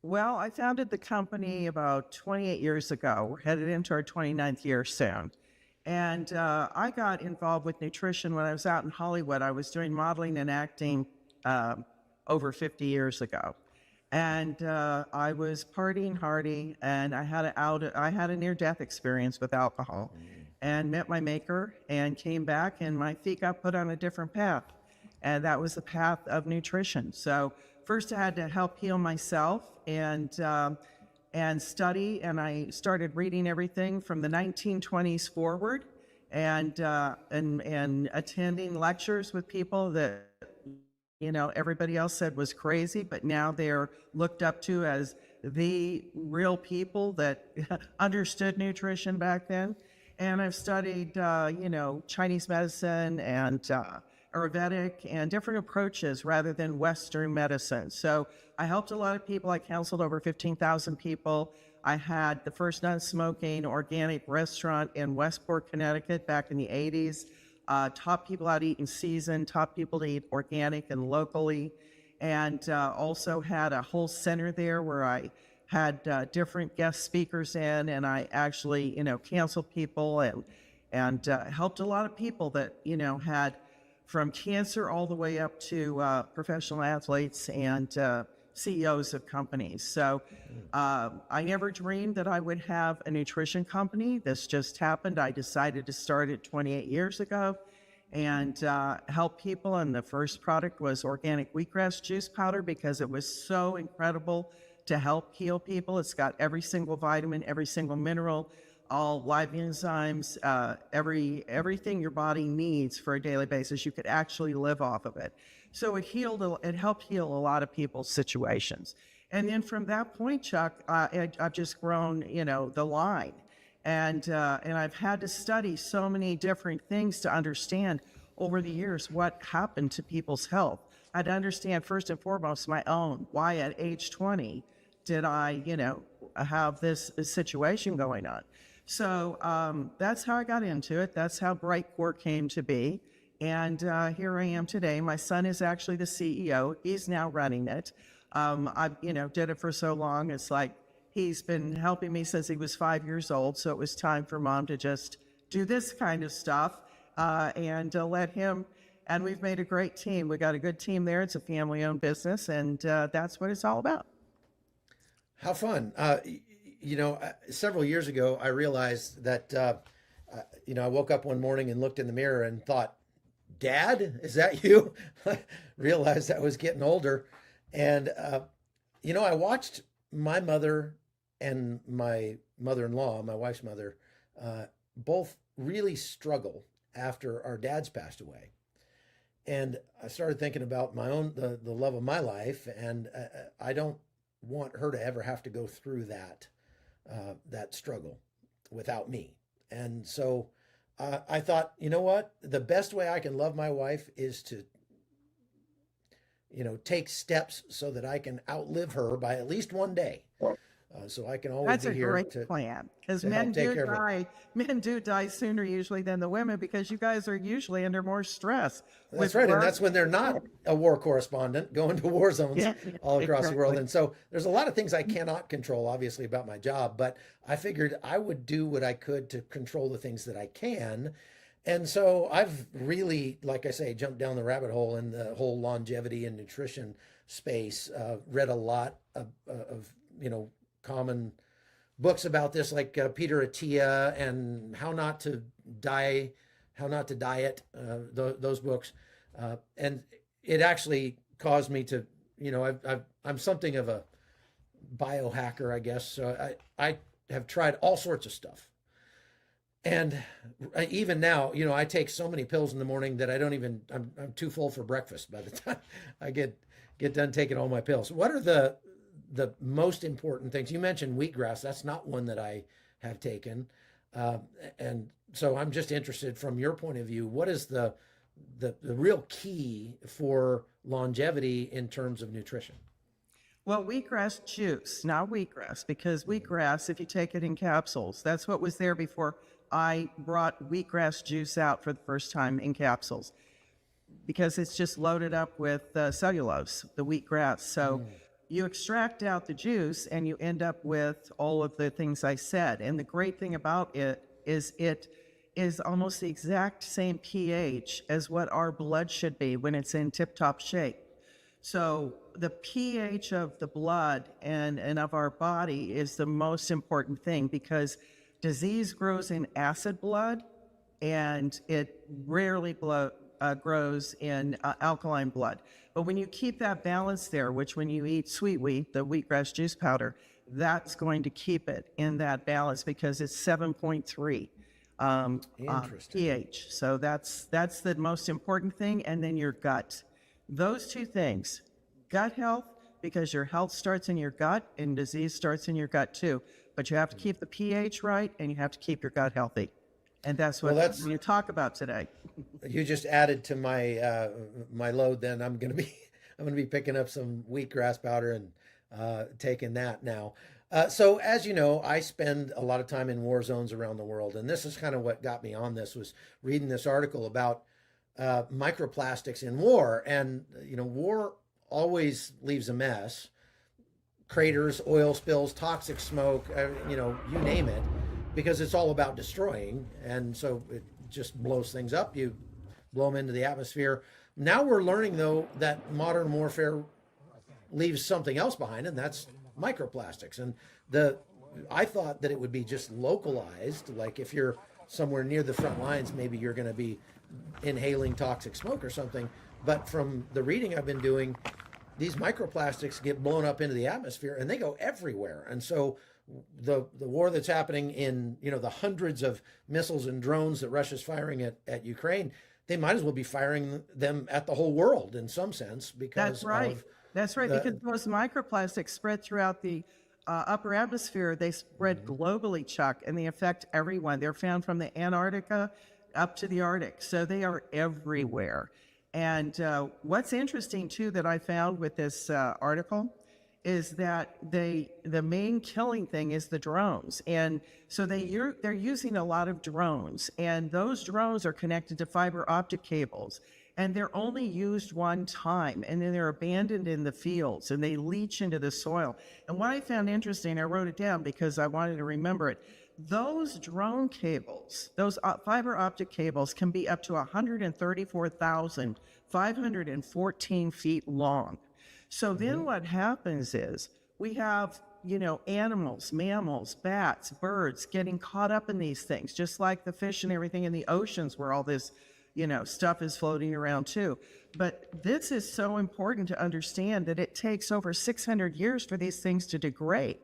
Well, I founded the company about 28 years ago. We're headed into our 29th year soon. And I got involved with nutrition when I was out in Hollywood. I was doing modeling and acting over 50 years ago. And I was partying hardy, and I had a near-death experience with alcohol, and met my maker and came back, and my feet got put on a different path. And that was the path of nutrition. So first I had to help heal myself and study, and I started reading everything from the 1920s forward, and attending lectures with people that everybody else said was crazy, but now they're looked up to as the real people that understood nutrition back then. And I've studied Chinese medicine and Ayurvedic and different approaches rather than Western medicine. So I helped a lot of people. I counseled over 15,000 people. I had the first non-smoking organic restaurant in Westport, Connecticut back in the 80s. Taught people how to eat in season, taught people to eat organic and locally, and also had a whole center there where I had different guest speakers in, and I actually, counseled people and helped a lot of people that, had from cancer all the way up to professional athletes and CEOs of companies. So I never dreamed that I would have a nutrition company. This just happened. I decided to start it 28 years ago. and help people. And the first product was organic wheatgrass juice powder because it was so incredible to help heal people. It's got every single vitamin, every single mineral, all live enzymes, everything your body needs for a daily basis. You could actually live off of it. So it helped heal a lot of people's situations. And then from that point, Chuck, I've just grown, the line. And I've had to study so many different things to understand over the years what happened to people's health. I had to understand first and foremost my own. Why at age 20 did I, have this situation going on? So that's how I got into it. That's how Brightcore came to be. And here I am today. My son is actually the CEO. He's now running it. I, did it for so long. It's like he's been helping me since he was 5 years old. So it was time for Mom to just do this kind of stuff and let him. And we've made a great team. We got a good team there. It's a family-owned business, and that's what it's all about. How fun. Several years ago, I realized that, I woke up one morning and looked in the mirror and thought, Dad, is that you? Realized I was getting older. And, I watched my mother and my mother-in-law, my wife's mother, both really struggle after our dads passed away. And I started thinking about my own, the love of my life. And I don't want her to ever have to go through that struggle without me. And so I thought, you know what? The best way I can love my wife is to, take steps so that I can outlive her by at least one day. So I can always be here. That's a great plan, because men do die sooner usually than the women, because you guys are usually under more stress. That's right. And that's when they're not a war correspondent going to war zones all across the world. And so there's a lot of things I cannot control, obviously, about my job, but I figured I would do what I could to control the things that I can. And so I've really, like I say, jumped down the rabbit hole in the whole longevity and nutrition space, read a lot of common books about this, like Peter Attia and How Not to Diet, those books. And it actually caused me to, I'm something of a biohacker, I guess. So I have tried all sorts of stuff. And even now, I take so many pills in the morning that I'm too full for breakfast by the time I get done taking all my pills. What are the most important things? You mentioned wheatgrass. That's not one that I have taken. And so I'm just interested from your point of view, what is the real key for longevity in terms of nutrition? Well, wheatgrass juice, not wheatgrass, because wheatgrass, if you take it in capsules, that's what was there before I brought wheatgrass juice out for the first time in capsules, because it's just loaded up with cellulose, the wheatgrass. So you extract out the juice and you end up with all of the things I said. And the great thing about it is almost the exact same pH as what our blood should be when it's in tip-top shape. So the pH of the blood and of our body is the most important thing, because disease grows in acid blood and it rarely grows in alkaline blood. But when you keep that balance there, which when you eat sweet wheat, the wheatgrass juice powder, that's going to keep it in that balance, because it's 7.3 pH. So that's the most important thing. And then your gut. Those two things, gut health, because your health starts in your gut and disease starts in your gut too. But you have to keep the pH right and you have to keep your gut healthy. And that's what we're going to talk about today. You just added to my my load. Then I'm going to be picking up some wheatgrass powder and taking that now. So as you know, I spend a lot of time in war zones around the world, and this is kind of what got me on this, was reading this article about microplastics in war. And war always leaves a mess: craters, oil spills, toxic smoke, you name it, because it's all about destroying. And so it just blows things up. You blow them into the atmosphere. Now we're learning, though, that modern warfare leaves something else behind, and that's microplastics. And I thought that it would be just localized, like if you're somewhere near the front lines, maybe you're going to be inhaling toxic smoke or something. But from the reading I've been doing, these microplastics get blown up into the atmosphere and they go everywhere. And so the war that's happening in, the hundreds of missiles and drones that Russia's firing at Ukraine, they might as well be firing them at the whole world in some sense, because that's right. That's right, because those microplastics spread throughout the upper atmosphere. They spread globally, Chuck, and they affect everyone. They're found from the Antarctica up to the Arctic, so they are everywhere. And what's interesting, too, that I found with this article is that the main killing thing is the drones. And so they're using a lot of drones, and those drones are connected to fiber optic cables, and they're only used one time, and then they're abandoned in the fields, and they leach into the soil. And what I found interesting, I wrote it down because I wanted to remember it, those drone cables, those fiber optic cables can be up to 134,514 feet long. So then what happens is we have, animals, mammals, bats, birds getting caught up in these things, just like the fish and everything in the oceans where all this, stuff is floating around too. But this is so important to understand that it takes over 600 years for these things to degrade.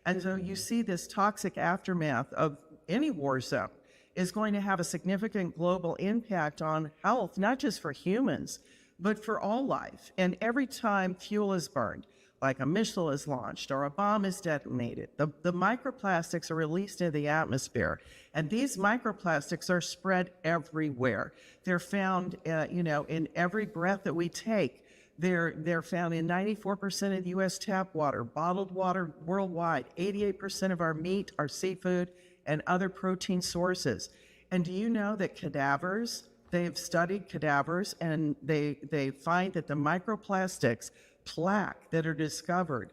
And so you see this toxic aftermath of any war zone is going to have a significant global impact on health, not just for humans, but for all life. And every time fuel is burned, like a missile is launched or a bomb is detonated, the microplastics are released into the atmosphere. And these microplastics are spread everywhere. They're found, in every breath that we take. They're found in 94% of the U.S. tap water, bottled water worldwide, 88% of our meat, our seafood, and other protein sources. And do you know that cadavers, they've studied cadavers, and they find that the microplastics plaque that are discovered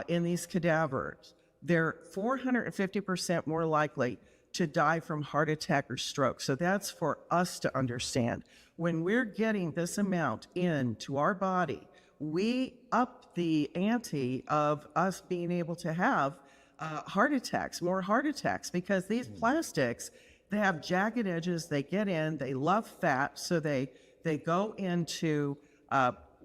in these cadavers, they're 450% more likely to die from heart attack or stroke. So that's for us to understand. When we're getting this amount into our body, we up the ante of us being able to have heart attacks, more heart attacks, because these plastics, they have jagged edges, they get in, they love fat, so they go into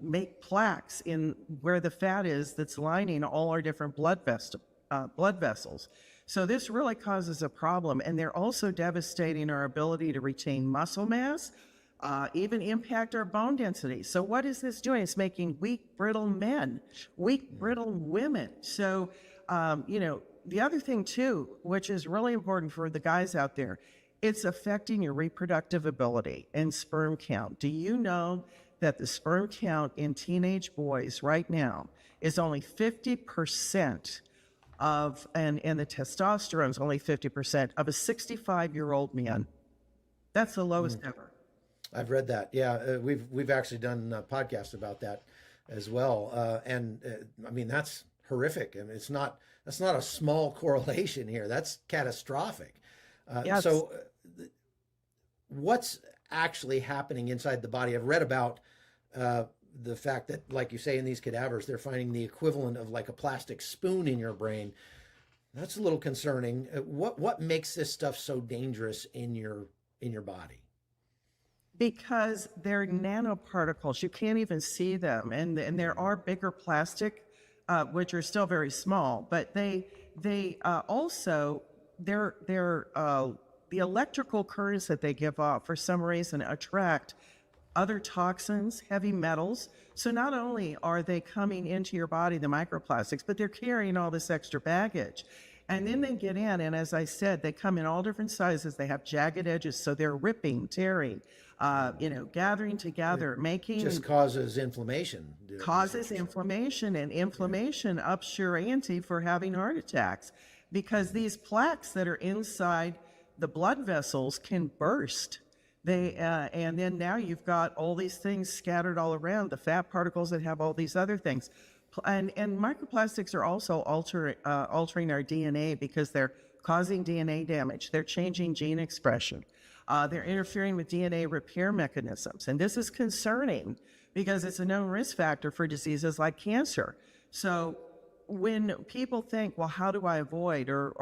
make plaques in where the fat is that's lining all our different blood vessels. So this really causes a problem, and they're also devastating our ability to retain muscle mass, even impact our bone density. So what is this doing? It's making weak, brittle men, weak, brittle women. So, the other thing too, which is really important for the guys out there, it's affecting your reproductive ability and sperm count. Do you know that the sperm count in teenage boys right now is only 50% of, and the testosterone is only 50% of a 65-year-old man? That's the lowest ever. I've read that. Yeah, we've actually done podcasts about that as well. And I mean, that's horrific. I mean, that's not a small correlation here. That's catastrophic. Yes. So what's actually happening inside the body? I've read about the fact that, like you say, in these cadavers, they're finding the equivalent of like a plastic spoon in your brain. That's a little concerning. What makes this stuff so dangerous in your body? Because they're nanoparticles. You can't even see them. And there are bigger plastic, which are still very small, but they also, the electrical currents that they give off for some reason attract other toxins, heavy metals. So not only are they coming into your body, the microplastics, but they're carrying all this extra baggage. And then they get in, and as I said, they come in all different sizes. They have jagged edges, so they're ripping, tearing, gathering together, making... Just causes inflammation. Causes inflammation, and inflammation ups your ante for having heart attacks, because these plaques that are inside the blood vessels can burst. And then now you've got all these things scattered all around, the fat particles that have all these other things. And microplastics are also altering our DNA because they're causing DNA damage. They're changing gene expression. They're interfering with DNA repair mechanisms. And this is concerning because it's a known risk factor for diseases like cancer. So when people think, well, how do I avoid or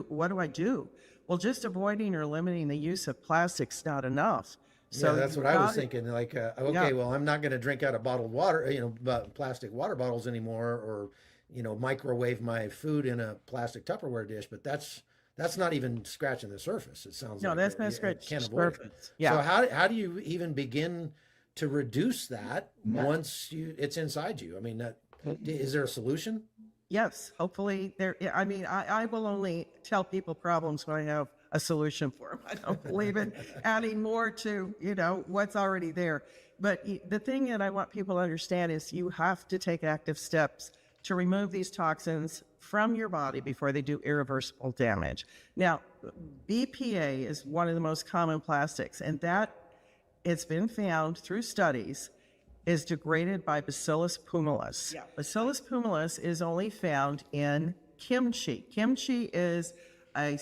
what do I do? Well, just avoiding or limiting the use of plastic's not enough. So yeah, that's what I was thinking. Like, okay, well, I'm not going to drink out of bottled water, plastic water bottles anymore, or, microwave my food in a plastic Tupperware dish. But that's not even scratching the surface. It sounds no, like that's not scratching the surface. Yeah. So how do you even begin to reduce that once it's inside you? I mean, is there a solution? Yes, hopefully there. I mean, I will only tell people problems when I have a solution for them. I don't believe in adding more to, what's already there. But the thing that I want people to understand is you have to take active steps to remove these toxins from your body before they do irreversible damage. Now, BPA is one of the most common plastics, and that it's been found through studies is degraded by Bacillus pumilus. Yeah. Bacillus pumilus is only found in kimchi. Kimchi is a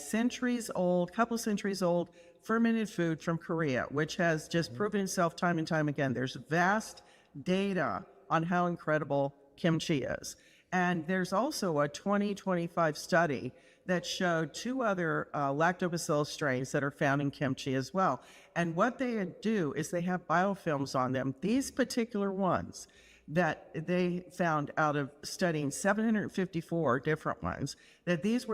couple centuries old fermented food from Korea, which has just proven itself time and time again. There's vast data on how incredible kimchi is. And there's also a 2025 study that showed 2 other lactobacillus strains that are found in kimchi as well. And what they do is they have biofilms on them. These particular ones that they found out of studying 754 different ones, that these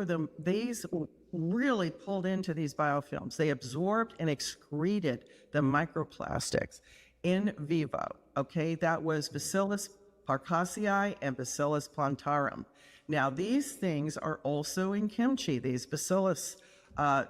really pulled into these biofilms. They absorbed and excreted the microplastics in vivo. Okay, that was Bacillus parkasii and Bacillus plantarum. Now, these things are also in kimchi, these bacillus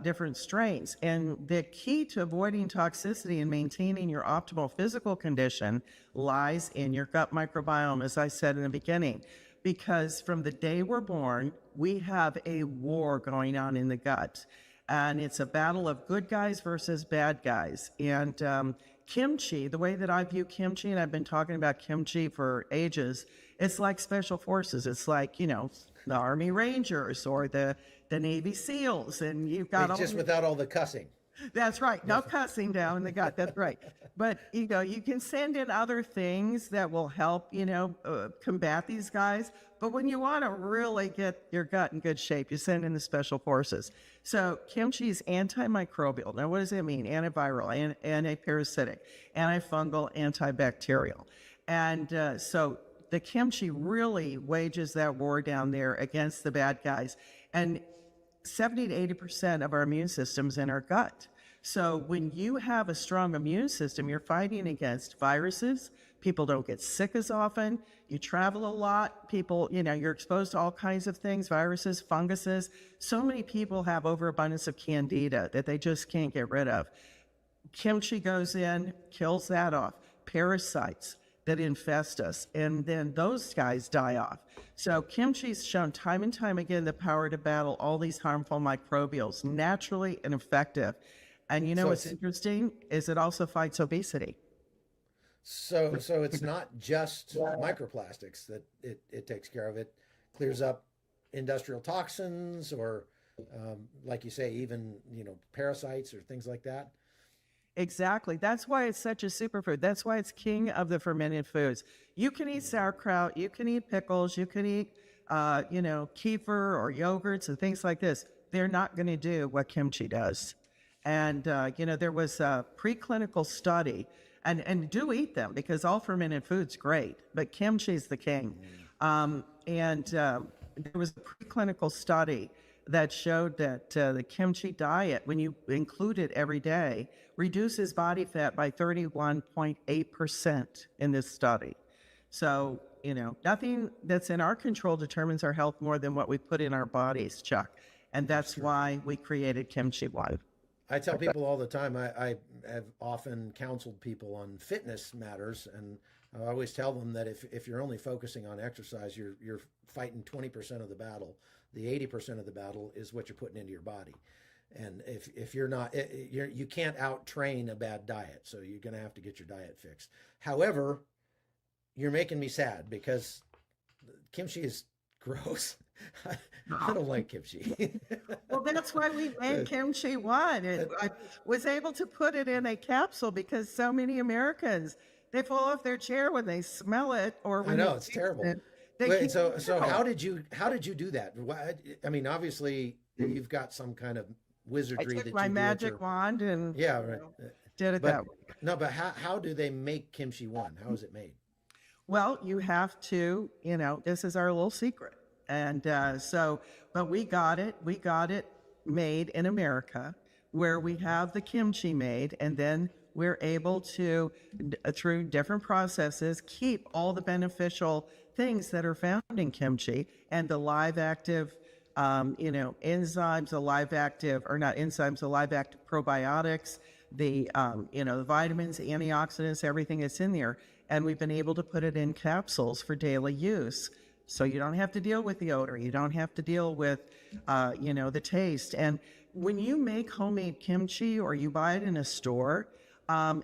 different strains. And the key to avoiding toxicity and maintaining your optimal physical condition lies in your gut microbiome, as I said in the beginning. Because from the day we're born, we have a war going on in the gut. And it's a battle of good guys versus bad guys. And kimchi, the way that I view kimchi, and I've been talking about kimchi for ages, it's like special forces. It's like, the Army Rangers or the Navy SEALs, and you've got just without all the cussing. That's right. No cussing down in the gut. That's right. But, you can send in other things that will help, combat these guys. But when you want to really get your gut in good shape, you send in the special forces. So kimchi is antimicrobial. Now, what does that mean? Antiviral, antiparasitic, antifungal, antibacterial. And so the kimchi really wages that war down there against the bad guys. And 70 to 80% of our immune system's in our gut. So when you have a strong immune system, you're fighting against viruses. People don't get sick as often. You travel a lot. People, you're exposed to all kinds of things, viruses, funguses. So many people have overabundance of candida that they just can't get rid of. Kimchi goes in, kills that off. Parasites that infest us, and then those guys die off. So kimchi's shown time and time again the power to battle all these harmful microbials naturally and effective. And what's interesting is it also fights obesity. So it's not just microplastics that it takes care of. It clears up industrial toxins or, like you say, even, parasites or things like that. Exactly. That's why it's such a superfood. That's why it's king of the fermented foods. You can eat sauerkraut, you can eat pickles, you can eat, kefir or yogurts and things like this. They're not going to do what kimchi does. And, there was a preclinical study, and do eat them because all fermented food's great, but kimchi's the king. There was a preclinical study that showed that the kimchi diet, when you include it every day, reduces body fat by 31.8% in this study. So, nothing that's in our control determines our health more than what we put in our bodies, Chuck. And that's why we created Kimchi One. I tell people all the time, I have often counseled people on fitness matters, and I always tell them that if you're only focusing on exercise, you're fighting 20% of the battle. The 80% of the battle is what you're putting into your body. And if you're not, you can't out-train a bad diet, so you're going to have to get your diet fixed. However, you're making me sad because kimchi is gross. I don't like kimchi. Well, that's why we made Kimchi One. I was able to put it in a capsule because so many Americans, they fall off their chair when they smell it or when I know, it's terrible. Wait, so how did you do that? I mean, obviously you've got some kind of wizardry I took that my you do magic wand and yeah, right. did it But that way. no, but how do they make kimchi one? How is it made? Well, you have to, this is our little secret. And but we got it made in America where we have the kimchi made, and then we're able to, through different processes, keep all the beneficial things that are found in kimchi and the live active, enzymes, the live active, or not enzymes, the live active probiotics, the vitamins, antioxidants, everything that's in there. And we've been able to put it in capsules for daily use. So you don't have to deal with the odor. You don't have to deal with, the taste. And when you make homemade kimchi or you buy it in a store,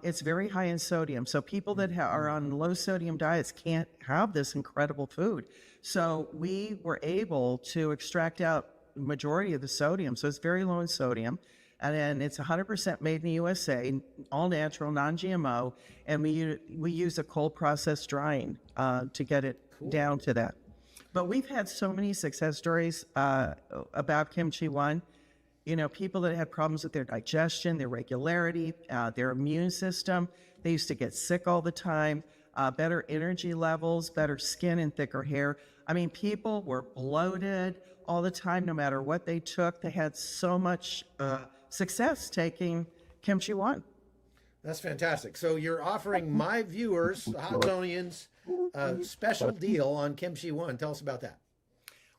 it's very high in sodium. So people that are on low sodium diets can't have this incredible food. So we were able to extract out the majority of the sodium. So it's very low in sodium. And then it's 100% made in the USA, all natural, non-GMO. And we use a cold process drying to get it down to that. But we've had so many success stories about Kimchi One. People that had problems with their digestion, their regularity, their immune system. They used to get sick all the time, better energy levels, better skin and thicker hair. I mean, people were bloated all the time, no matter what they took. They had so much success taking Kimchi One. That's fantastic. So you're offering my viewers, Hot Zonians, a special deal on Kimchi One. Tell us about that.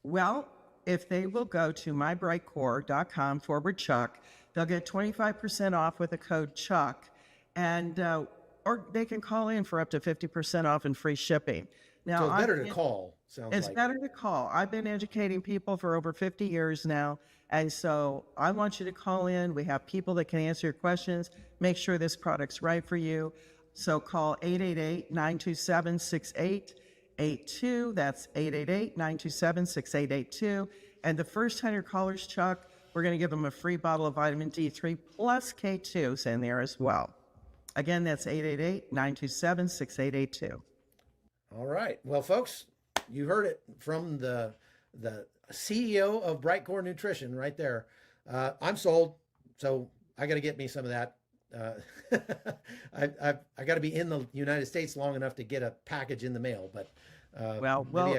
Well, if they will go to mybrightcore.com/Chuck, they'll get 25% off with the code Chuck, and or they can call in for up to 50% off and free shipping. Now, so it's better to call. It's better to call. I've been educating people for over 50 years now, and so I want you to call in. We have people that can answer your questions, make sure this product's right for you. So call 888-927-6882. That's 888-927-6882. And the first 100 callers, Chuck, we're going to give them a free bottle of vitamin D3 plus K2s in there as well. Again, that's 888-927-6882. All right. Well, folks, you heard it from the CEO of Brightcore Nutrition right there. I'm sold, so I got to get me some of that. I got to be in the United States long enough to get a package in the mail, but we'll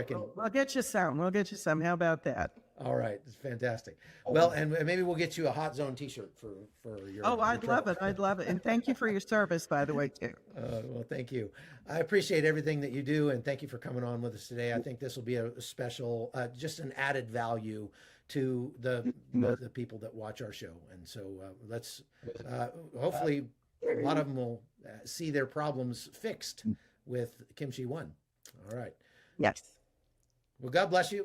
get you some. We'll get you some. How about that? All right, it's fantastic. Well, and maybe we'll get you a Hot Zone T-shirt for your. Oh, I'd love it. I'd love it. And thank you for your service, by the way, too. Well, thank you. I appreciate everything that you do, and thank you for coming on with us today. I think this will be a special, just an added value to the people that watch our show. And so let's hopefully a lot of them will see their problems fixed with Kimchi One. All right. Yes. Well, God bless you.